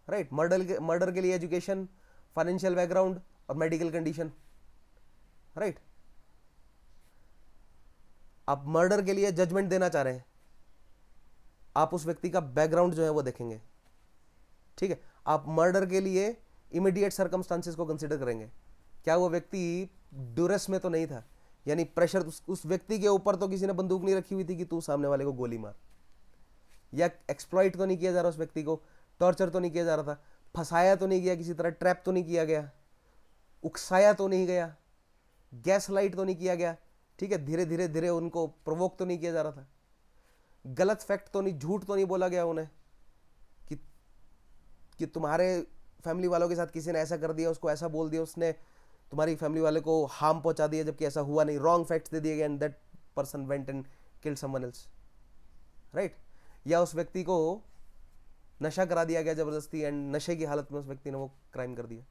राइट, मर्डर के लिए एजुकेशन, फाइनेंशियल बैकग्राउंड और मेडिकल कंडीशन, राइट। आप मर्डर के लिए जजमेंट देना चाह रहे हैं, आप उस व्यक्ति का बैकग्राउंड जो है वो देखेंगे, ठीक है। आप मर्डर के लिए इमीडिएट सर्कमस्टांसेस को कंसीडर करेंगे, क्या वो व्यक्ति ड्यूरेस में तो नहीं था, यानी प्रेशर, उस व्यक्ति के ऊपर तो किसी ने बंदूक नहीं रखी हुई थी कि तू सामने वाले को गोली मार, या एक्सप्लॉइट तो नहीं किया जा रहा उस व्यक्ति को, टॉर्चर तो नहीं किया जा रहा था, फंसाया तो नहीं गया, किसी तरह ट्रैप तो नहीं किया गया, उकसाया तो नहीं गया, गैस लाइट तो नहीं किया गया, ठीक है, धीरे धीरे धीरे उनको प्रोवोक तो नहीं किया जा रहा था, गलत फैक्ट तो नहीं, झूठ तो नहीं बोला गया उन्हें कि तुम्हारे फैमिली वालों के साथ किसी ने ऐसा कर दिया, उसको ऐसा बोल दिया, उसने तुम्हारी फैमिली वाले को हार्म पहुंचा दिया, जबकि ऐसा हुआ नहीं, रॉन्ग फैक्ट्स दे दिए गए and that person went and killed someone else, right. या उस व्यक्ति को नशा करा दिया गया जबरदस्ती एंड नशे की हालत में उस व्यक्ति ने वो क्राइम कर दिया।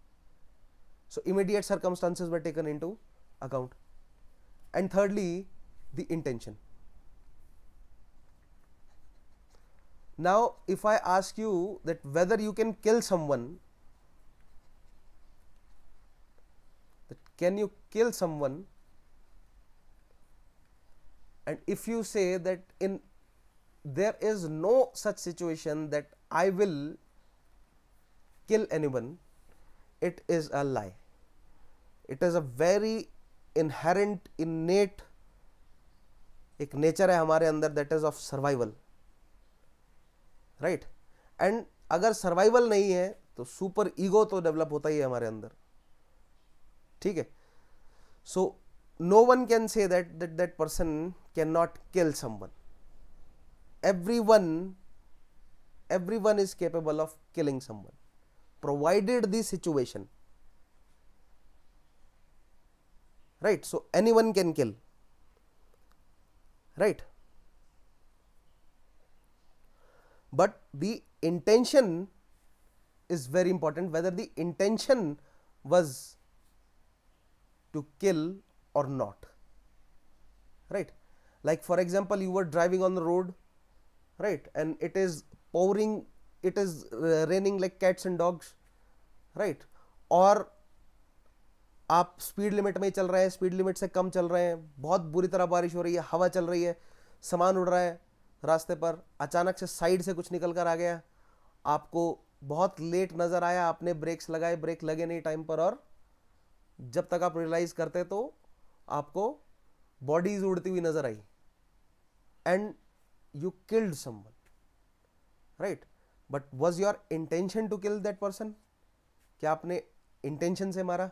So immediate circumstances were taken into account. And thirdly the intention. Now if I ask you that whether you can kill someone, that can you kill someone, and if you say that in there is no such situation that I will kill anyone, it is a lie. It is a very inherent, innate एक नेचर है हमारे अंदर, that is of survival, right. And अगर सर्वाइवल नहीं है तो सुपर ईगो तो डेवलप होता ही है हमारे अंदर, ठीक है। So no one can say that person can not kill someone, everyone is capable of killing someone provided the situation, right? So anyone can kill, right? But the intention is very important, whether the intention was to kill or not, right? Like for example, you were driving on the road, right, and it is pouring, it is raining like cats and dogs, right, or आप स्पीड लिमिट में ही चल रहे हैं, स्पीड लिमिट से कम चल रहे हैं, बहुत बुरी तरह बारिश हो रही है, हवा चल रही है, सामान उड़ रहा है रास्ते पर, अचानक से साइड से कुछ निकल कर आ गया, आपको बहुत लेट नज़र आया, आपने ब्रेक्स लगाए, ब्रेक लगे नहीं टाइम पर, और जब तक आप रियलाइज करते तो आपको बॉडीज उड़ती हुई नजर आई, and you killed someone, right? But was your intention to kill that person? क्या आपने इंटेंशन से मारा?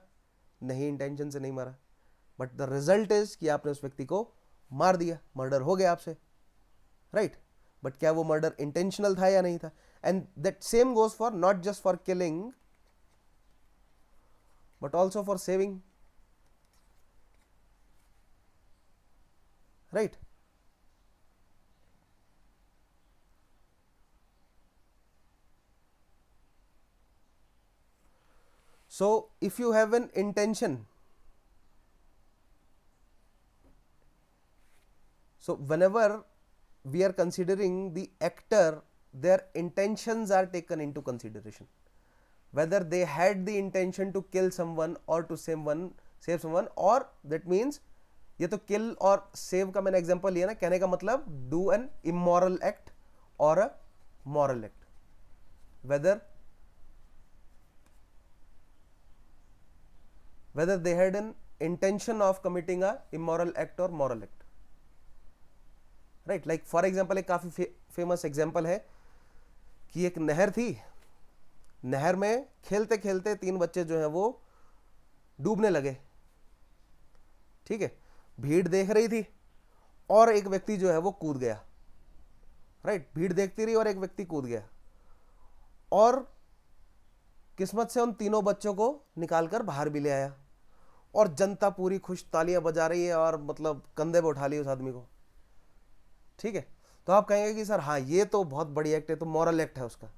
नहीं, इंटेंशन से नहीं मारा, बट द रिजल्ट इज कि आपने उस व्यक्ति को मार दिया, मर्डर हो गया आपसे, राइट? बट क्या वो मर्डर इंटेंशनल था या नहीं था? And that same goes for not just for killing but also for saving, right? So if you have an intention, so whenever we are considering the actor, their intentions are taken into consideration, whether they had the intention to kill someone or to save someone, or that means ये तो kill और save का मैंने एग्जांपल लिया ना, कहने का मतलब do an immoral act or a moral act, whether they had an intention of committing a immoral act or moral act, right? Like for example, एक काफी फेमस एग्जांपल है कि एक नहर थी, नहर में खेलते खेलते 3 बच्चे जो हैं वो डूबने लगे, ठीक है? भीड़ देख रही थी और एक व्यक्ति जो है वो कूद गया, राइट? भीड़ देखती रही और एक व्यक्ति कूद गया, और किस्मत से उन तीनों बच्चों को निकालकर बाहर भी ले आया, और जनता पूरी खुश तालियां बजा रही है, और मतलब कंधे पे उठा लिया उस आदमी को, ठीक है? तो आप कहेंगे कि सर हाँ ये तो बहुत बड़ी एक्ट है, तो मॉरल एक्ट है उसका,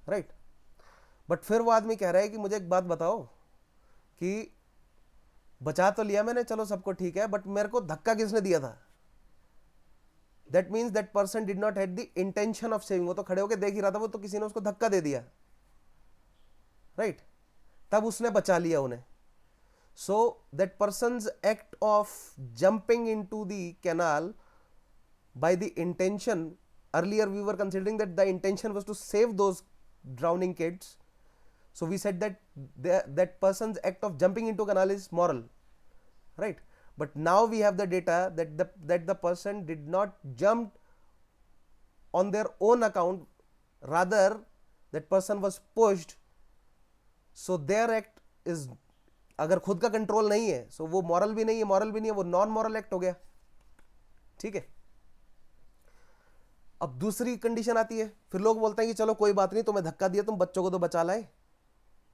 राइट? बट फिर वो आदमी कह रहा है कि मुझे एक बात बताओ कि बचा तो लिया मैंने, चलो सबको ठीक है, बट मेरे को धक्का किसने दिया था? That means that person did not had the intention of saving. वो तो खड़े होकर देख ही रहा था, वो तो किसी ने उसको धक्का दे दिया, राइट? तब उसने बचा लिया उन्हें। So that person's act of jumping into the canal by the intention, earlier we were considering that the intention was to save those drowning kids, so we said that that person's act of jumping into canal is moral, right? But now we have the data that the person did not jump on their own account, rather that person was pushed, so their act is, अगर खुद का कंट्रोल नहीं है, so वो moral भी नहीं है, moral भी नहीं है, वो नॉन moral act हो गया, ठीक है? अब दूसरी कंडीशन आती है, फिर लोग बोलते हैं कि चलो कोई बात नहीं, तुम्हें धक्का दिया, तुम बच्चों को तो बचा लाए,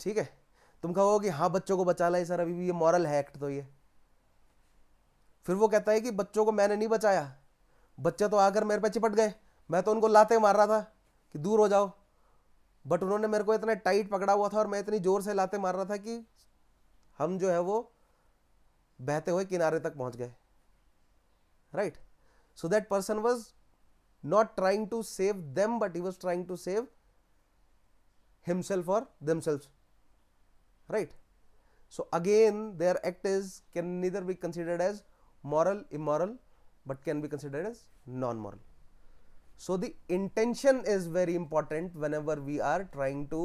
ठीक है? तुम कहोगे कि हाँ बच्चों को बचा लाए सर, अभी भी ये मॉरल है एक्ट तो ये। फिर वो कहता है कि बच्चों को मैंने नहीं बचाया, बच्चे तो आकर मेरे पे चिपट गए, मैं तो उनको लाते मार रहा था कि दूर हो जाओ, बट उन्होंने मेरे को इतना टाइट पकड़ा हुआ था और मैं इतनी जोर से लाते मार रहा था कि हम जो है वो बहते हुए किनारे तक पहुंच गए, right? So that person was not trying to save them, but he was trying to save himself or themselves, right? So again their act can neither be considered as moral, immoral, but can be considered as non-moral. So the intention is very important whenever we are trying to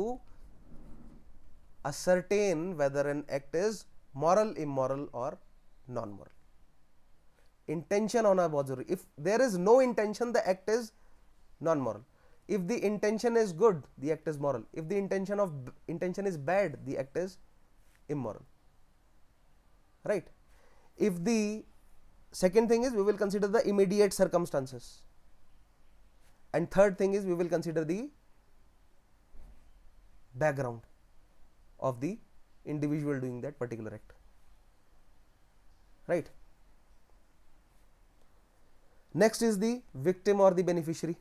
ascertain whether an act is moral, immoral or non-moral. Intention होना बहुत जरूरी। If there is no intention the act is non moral. If the intention is good the act is moral. If the intention is bad the act is immoral, right? If the second thing is we will consider the immediate circumstances, and third thing is we will consider the background of the individual doing that particular act, right? Next is the victim or the beneficiary.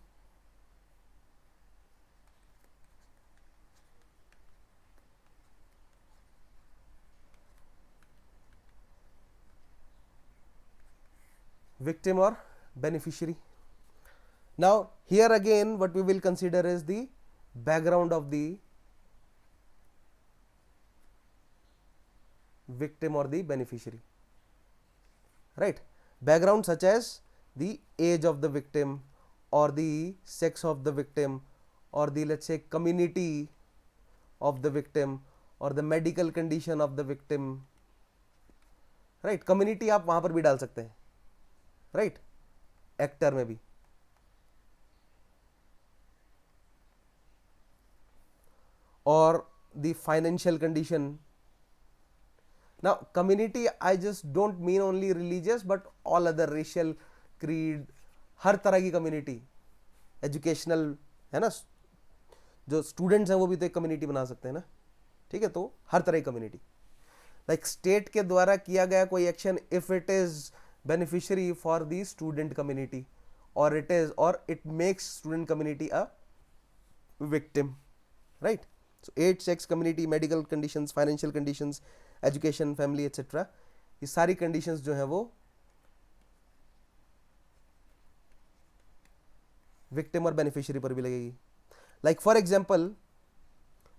Victim or beneficiary. Now here again what we will consider is the background of the victim or the beneficiary, right? Background such as the age of the victim or the sex of the victim or the, let's say, community of the victim or the medical condition of the victim, right? Community आप वहां पर भी डाल सकते हैं, right? एक्टर में भी. Or the financial condition. Now community, I just don't mean only religious but all other racial, creed, हर तरह की community. एजुकेशनल है ना, जो स्टूडेंट्स हैं वो भी तो एक कम्युनिटी बना सकते हैं ना, ठीक है? तो हर तरह की कम्युनिटी. लाइक स्टेट के द्वारा किया गया कोई action, if it is beneficiary for the student community और it makes student community a victim, right? So age, sex, community, medical conditions, financial conditions, education, family etcetera, ये सारी कंडीशंस जो है वो विक्टिम और बेनिफिशियरी पर भी लगेगी. लाइक फॉर एग्जाम्पल,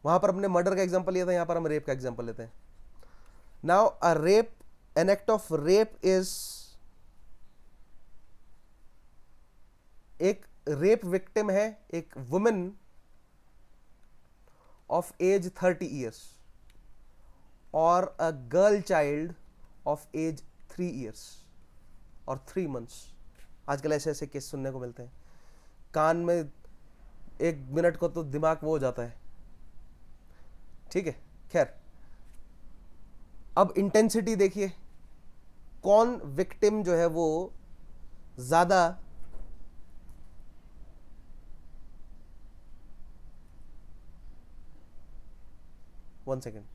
वहां पर हमने मर्डर का एग्जाम्पल लिया था, यहां पर हम रेप का एग्जाम्पल लेते हैं. Now a rape, an act of rape is, एक रेप विक्टिम है एक वुमेन ऑफ एज 30 ईयर्स और a girl child of age 3 years और 3 months. आजकल ऐसे ऐसे केस सुनने को मिलते हैं. कान में 1 मिनट को तो दिमाग वो हो जाता है, ठीक है? खैर, अब इंटेंसिटी देखिए, कौन विक्टिम जो है वो ज्यादा वन सेकेंड,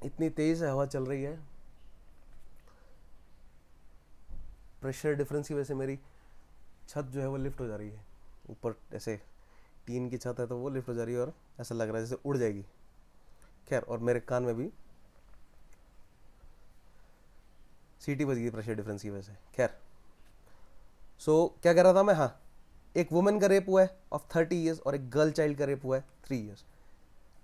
इतनी तेज हवा चल रही है, प्रेशर डिफरेंस की वजह से मेरी छत जो है वो लिफ्ट हो जा रही है ऊपर. ऐसे टीन की छत है तो वो लिफ्ट हो जा रही है और ऐसा लग रहा है जैसे उड़ जाएगी. खैर, और मेरे कान में भी सीटी बज गई प्रेशर डिफरेंस की वजह से. खैर, सो क्या कह रहा था मैं? हाँ, एक वुमेन का रेप हुआ है ऑफ 30 ईयर्स और एक गर्ल चाइल्ड का रेप हुआ है 3 ईयर्स.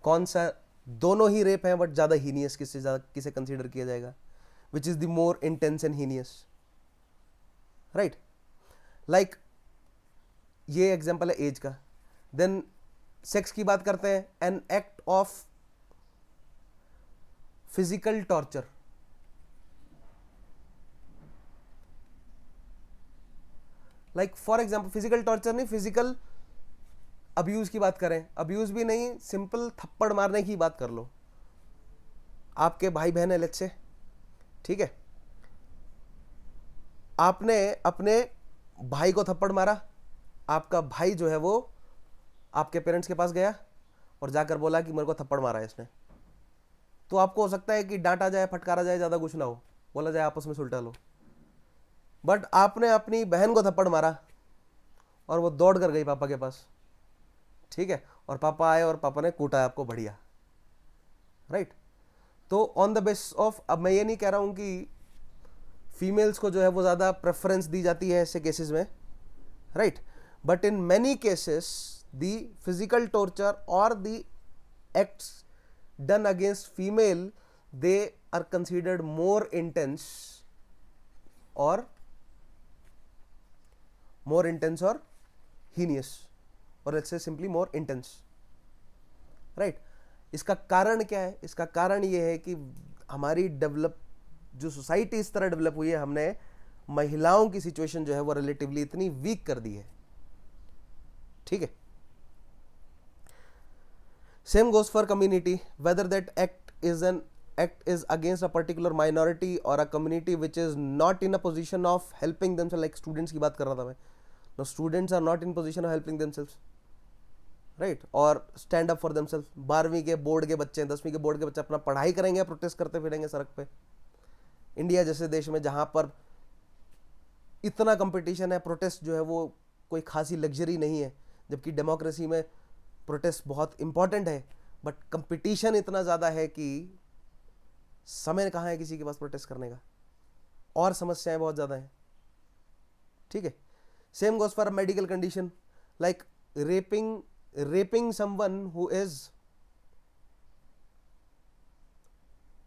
कौन सा? दोनों ही रेप हैं बट ज्यादा हीनियस किसे कंसीडर किया जाएगा? Which is the more intense and heinous, right? Like ये एग्जांपल है एज का. देन सेक्स की बात करते हैं, N act of physical torture. Like for example, physical torture नहीं, फिजिकल अब्यूज की बात करें. अब्यूज भी नहीं, सिंपल थप्पड़ मारने की बात कर लो. आपके भाई बहन है लेट्स से, ठीक है? आपने अपने भाई को थप्पड़ मारा, आपका भाई जो है वो आपके पेरेंट्स के पास गया और जाकर बोला कि मेरे को थप्पड़ मारा है इसने. तो आपको हो सकता है कि डांटा जाए, फटकारा जाए, ज्यादा कुछ ना हो, बोला जाए आपस में सुलटा लो. बट आपने अपनी बहन को थप्पड़ मारा और वो दौड़ कर गई पापा के पास, ठीक है? और पापा आए और पापा ने कूटा आपको बढ़िया, राइट? तो ऑन द बेसिस ऑफ, अब मैं ये नहीं कह रहा हूं कि फीमेल्स को जो है वो ज़्यादा प्रेफरेंस दी जाती है ऐसे केसेस में, right? But in many cases the physical torture और the acts done against female, they are considered more intense और हीनियस, और let's say simply more intense, right? इसका कारण क्या है? इसका कारण ये है कि हमारी जो सोसाइटी इस तरह डेवलप हुई है, हमने महिलाओं की सिचुएशन जो है वो रिलेटिवली इतनी वीक कर दी है, ठीक है? Same goes for community, whether that act is against a particular minority or a community which is not in a position of helping themselves. Like students की बात कर रहा था मैं. Now students are not in position of helping themselves, right? और stand up for themselves. 12वीं के बोर्ड के बच्चे, 10वीं के बोर्ड के बच्चे अपना पढ़ाई करेंगे, प्रोटेस्ट करते फिरेंगे सड़क पे. इंडिया जैसे देश में जहां पर इतना कंपटीशन है, प्रोटेस्ट जो है वो कोई खासी लग्जरी नहीं है, जबकि डेमोक्रेसी में प्रोटेस्ट बहुत इंपॉर्टेंट है. बट कंपटीशन इतना ज़्यादा है कि समय कहाँ है किसी के पास प्रोटेस्ट करने का, और समस्याएं बहुत ज़्यादा हैं, ठीक है? Same goes for medical condition, like rapping raping someone who is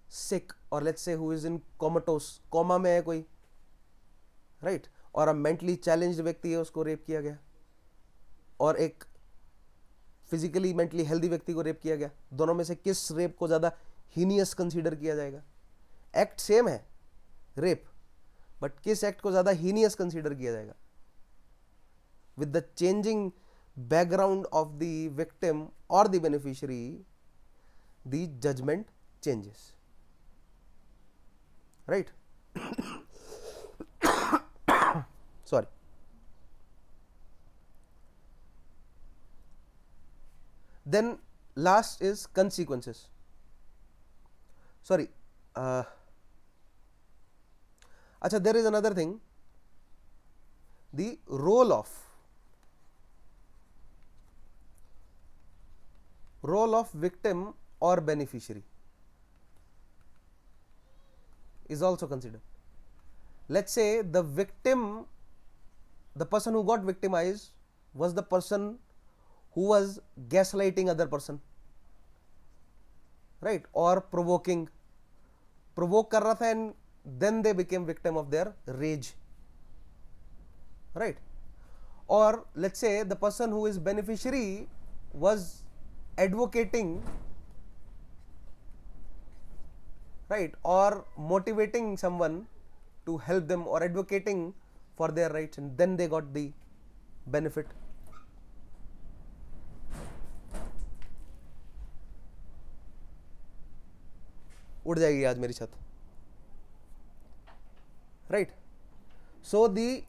sick, or let's say who is in comatose, coma में है कोई, राइट, और अब मेंटली चैलेंज्ड व्यक्ति है, उसको रेप किया गया, और एक फिजिकली मेंटली हेल्दी व्यक्ति को रेप किया गया, दोनों में से किस रेप को ज़्यादा हीनियस कंसीडर किया जाएगा? एक्ट सेम है, रेप, बट किस एक्ट को ज़्यादा हीनियस कंसीडर किया जाएगा? With the changing background of the victim or the beneficiary, the judgment changes, right? Sorry. Then last is consequences. Sorry, acha, there is another thing, the role of victim or beneficiary is also considered. Let's say the victim, the person who got victimized was the person who was gaslighting other person, right, or provoke कर रहा था, and then they became victim of their rage, right? Or let's say the person who is beneficiary was advocating, right, or motivating someone to help them, or advocating for their rights, and then they got the benefit. उड़ जाएगी आज मेरी छत, right? So the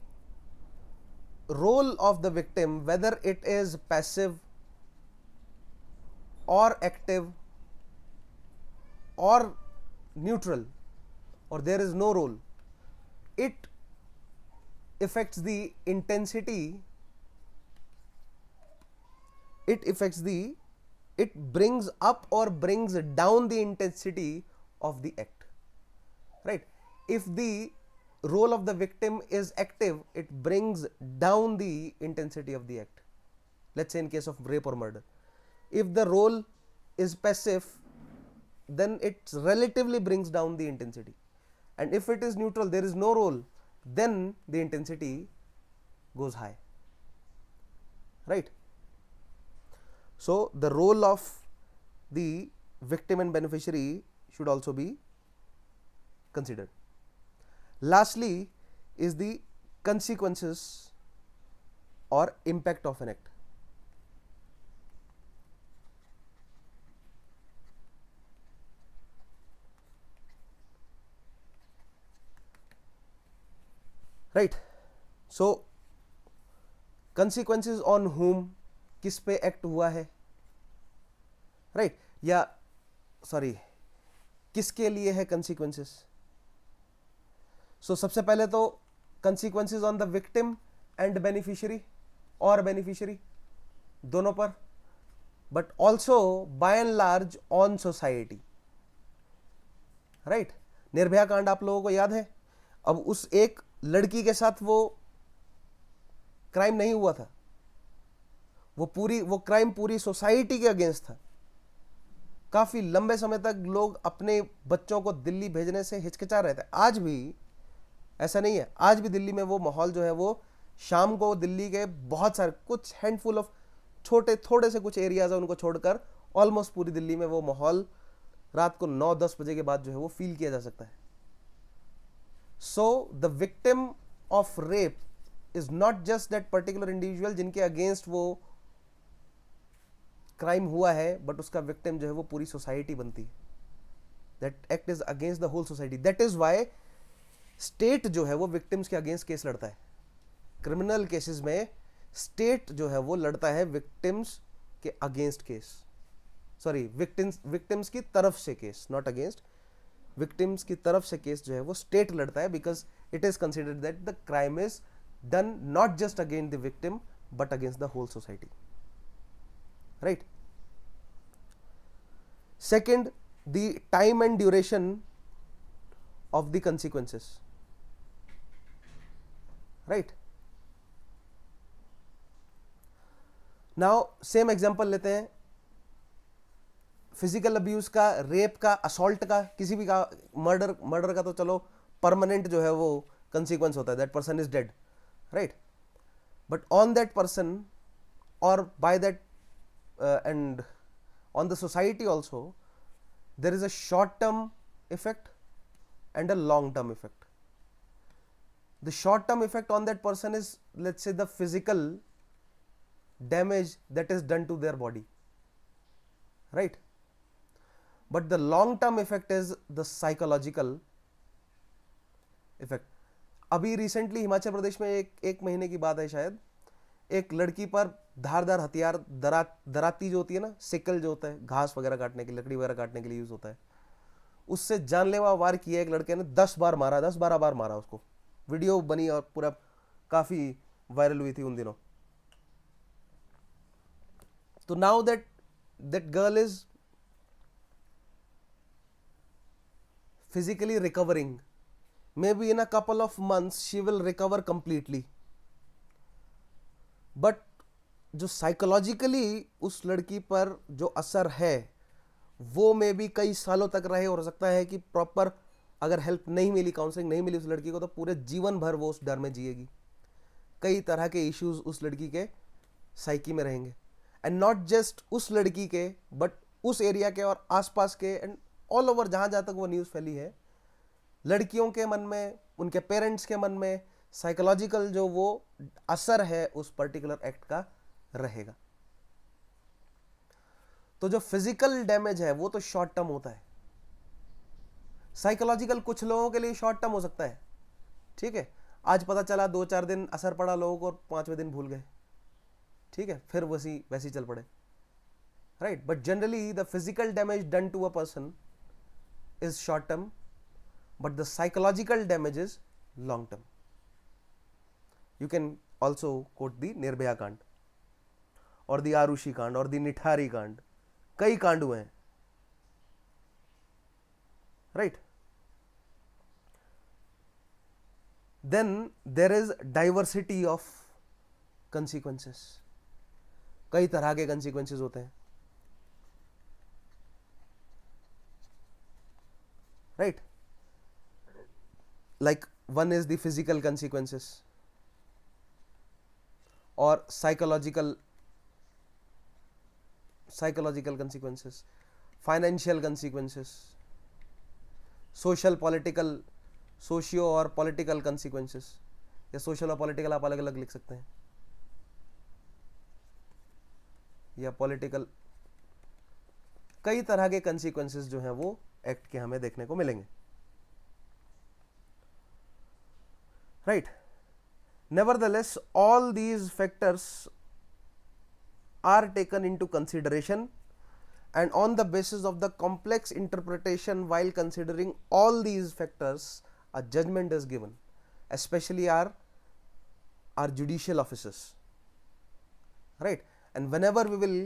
role of the victim, whether it is passive or active or neutral, or there is no role, it affects the intensity, it brings up or brings down the intensity of the act, right? If the role of the victim is active, it brings down the intensity of the act. Let's say in case of rape or murder. If the role is passive, then it relatively brings down the intensity, and if it is neutral, there is no role, then the intensity goes high, right? So the role of the victim and beneficiary should also be considered. Lastly is the consequences or impact of an act. Right, so consequences on whom, किस पे एक्ट हुआ है, right, या सॉरी किसके लिए है consequences. So सबसे पहले तो consequences on the victim and beneficiary or beneficiary, दोनों पर, but also by and large on society, right? Nirbhaya कांड आप लोगों को याद है. अब उस एक लड़की के साथ वो क्राइम नहीं हुआ था, वो क्राइम पूरी सोसाइटी के अगेंस्ट था. काफी लंबे समय तक लोग अपने बच्चों को दिल्ली भेजने से हिचकिचा रहे थे. आज भी ऐसा नहीं है, आज भी दिल्ली में वो माहौल जो है, वो शाम को दिल्ली के बहुत सारे, कुछ हैंडफुल ऑफ थोड़े से कुछ एरियाज है, उनको छोड़कर ऑलमोस्ट पूरी दिल्ली में वो माहौल रात को 9-10 बजे के बाद जो है वो फील किया जा सकता है. So the victim of rape is not just that particular individual जिनके अगेंस्ट वो क्राइम हुआ है, बट उसका विक्टिम जो है वो पूरी सोसाइटी बनती है. That act is against the whole society. That is why state जो है वो विक्टिम्स के अगेंस्ट केस लड़ता है. क्रिमिनल केसेस में स्टेट जो है वो लड़ता है विक्टिम्स के अगेंस्ट केस, सॉरी विक्टिम्स की तरफ से केस, नॉट अगेंस्ट, विक्टिम्स की तरफ से केस जो है वो स्टेट लड़ता है, because it is considered that the crime is done not just against the victim but against the whole society, right. Second, the time and duration of the consequences, right? Now same example लेते हैं, फिजिकल अब्यूज का, रेप का, असॉल्ट का, किसी भी का, मर्डर का तो चलो परमानेंट जो है वो कंसिक्वेंस होता है, that person is dead, right, but on that person और by that and on the society also, there is a short term effect and a long term effect. The short term effect on that person is, let's say, the physical damage that is done to their body, right, but the long term effect is the psychological effect. अभी रिसेंटली हिमाचल प्रदेश में एक महीने की बात है शायद, एक लड़की पर धारदार हथियार, दराती जो होती है ना, सिकल जो होता है घास वगैरह काटने के लिए, लकड़ी वगैरह काटने के लिए यूज होता है, उससे जानलेवा वार किया एक लड़के ने, 10 बार मारा, 10-12 बार मारा उसको, वीडियो बनी और पूरा काफी वायरल हुई थी उन दिनों. तो now that girl is physically recovering, maybe in a couple of months she will recover completely, but जो साइकोलॉजिकली उस लड़की पर जो असर है वो मे भी कई सालों तक रहे, और हो सकता है कि प्रॉपर अगर हेल्प नहीं मिली, काउंसलिंग नहीं मिली उस लड़की को, तो पूरे जीवन भर वो उस डर में जिएगी. कई तरह के इश्यूज उस लड़की के साइकी में रहेंगे, एंड नॉट जस्ट उस लड़की के, बट उस एरिया के और आसपास के, एंड ऑल ओवर जहां जहां तक वो न्यूज़ फैली है, लड़कियों के मन में, उनके पेरेंट्स के मन में साइकोलॉजिकल जो वो असर है उस पर्टिकुलर एक्ट का रहेगा. तो जो फिजिकल डैमेज है वो तो शॉर्ट टर्म होता है, साइकोलॉजिकल कुछ लोगों के लिए शॉर्ट टर्म हो सकता है, ठीक है, आज पता चला 2-4 दिन असर पड़ा लोगों को और 5वें दिन भूल गए, ठीक है, फिर वैसी चल पड़े, right, but generally the physical damage done to a person is short term, but the psychological damage is long term. You can also quote the Nirbhaya Kand or the Arushi Kand or the Nithari Kand. कई कांड हुए हैं, right? Then there is diversity of consequences. कई तरह के consequences होते हैं, right? Like one is the physical consequences or psychological consequences, financial consequences, socio और political consequences, या social और political आप अलग अलग लिख सकते हैं, या political, कई तरह के consequences जो हैं वो एक्ट के हमें देखने को मिलेंगे, right? Nevertheless, all these factors are taken into consideration, and on the basis of the complex interpretation, while considering all these factors, a judgment is given, especially our judicial officers, right? And whenever we will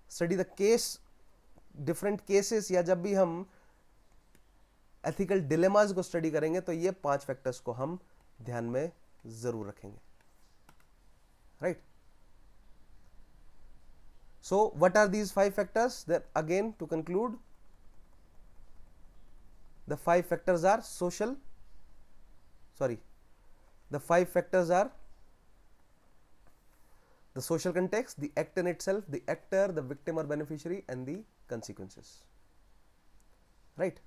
study the case, different cases, या जब भी हम एथिकल डिलेमास को स्टडी करेंगे तो ये 5 फैक्टर्स को हम ध्यान में जरूर रखेंगे, right? So what are these 5 factors? That again to conclude, the 5 factors are the 5 factors are the social context, the act in itself, the actor, the victim or beneficiary, and the consequences, right?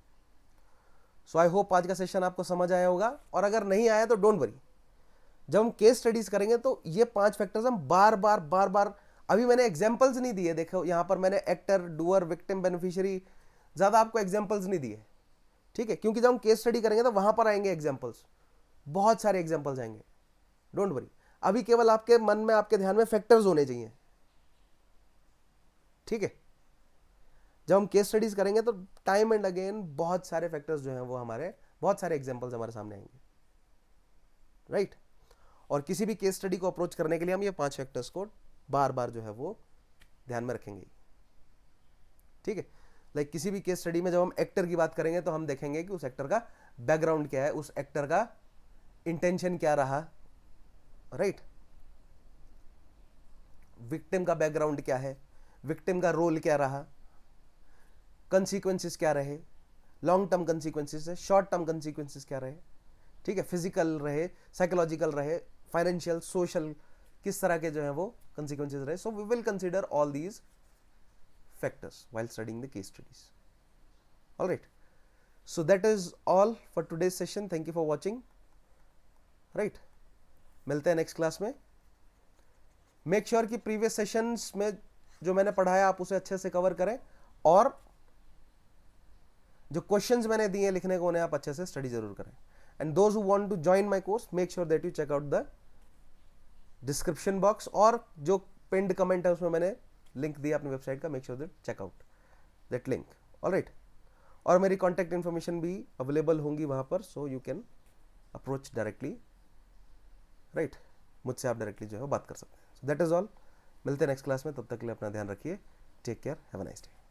So I hope आज का सेशन आपको समझ आया होगा, और अगर नहीं आया तो डोंट वरी, जब हम केस स्टडीज करेंगे तो ये 5 फैक्टर्स हम बार बार, अभी मैंने एग्जांपल्स नहीं दिए, देखो यहाँ पर मैंने एक्टर, डूअर, विक्टिम, बेनिफिशियरी, ज़्यादा आपको एग्जांपल्स नहीं दिए, ठीक है, क्योंकि जब हम केस स्टडी करेंगे तो वहाँ पर आएंगे एग्जांपल्स, बहुत सारे एग्जांपल्स आएंगे, डोंट वरी. अभी केवल आपके मन में, आपके ध्यान में फैक्टर्स होने चाहिए, ठीक है. जब हम केस स्टडीज करेंगे तो टाइम एंड अगेन बहुत सारे फैक्टर्स जो हैं वो हमारे, बहुत सारे एग्जांपल्स हमारे सामने आएंगे, राइट? और किसी भी केस स्टडी को अप्रोच करने के लिए हम ये 5 फैक्टर्स को बार बार जो है वो ध्यान में रखेंगे, ठीक है. लाइक किसी भी केस स्टडी में जब हम एक्टर की बात करेंगे तो हम देखेंगे कि उस एक्टर का बैकग्राउंड क्या है, उस एक्टर का इंटेंशन क्या रहा, राइट? विक्टिम का बैकग्राउंड क्या है, विक्टिम का रोल क्या रहा, कंसीक्वेंसेस क्या रहे, लॉन्ग टर्म कंसीक्वेंसेस है, शॉर्ट टर्म कंसीक्वेंसेस क्या रहे, ठीक है, फिजिकल रहे, साइकोलॉजिकल रहे, फाइनेंशियल, सोशल, किस तरह के जो है वो कंसीक्वेंसेस रहे. So we will consider all these factors while studying the case studies. All right, so that is all for today's session. Thank you for watching. Right, मिलते हैं नेक्स्ट क्लास में. मेक श्योर कि प्रीवियस सेशंस में जो मैंने पढ़ाया आप उसे अच्छे से कवर करें, और जो क्वेश्चंस मैंने दिए लिखने को उन्हें आप अच्छे से स्टडी जरूर करें. And those who want to join my course, make sure that you check out the description box, और जो पिन्ड कमेंट है उसमें मैंने लिंक दिया अपनी वेबसाइट का. Make sure that check out that link. Alright, और मेरी कॉन्टैक्ट इन्फॉर्मेशन भी अवेलेबल होंगी वहां पर, so you can approach directly. Right, मुझसे आप डायरेक्टली जो है बात कर सकते हैं. So that is all. मिलते हैं नेक्स्ट क्लास में, तब तक के लिए अपना ध्यान रखिए. Take care, have a nice day.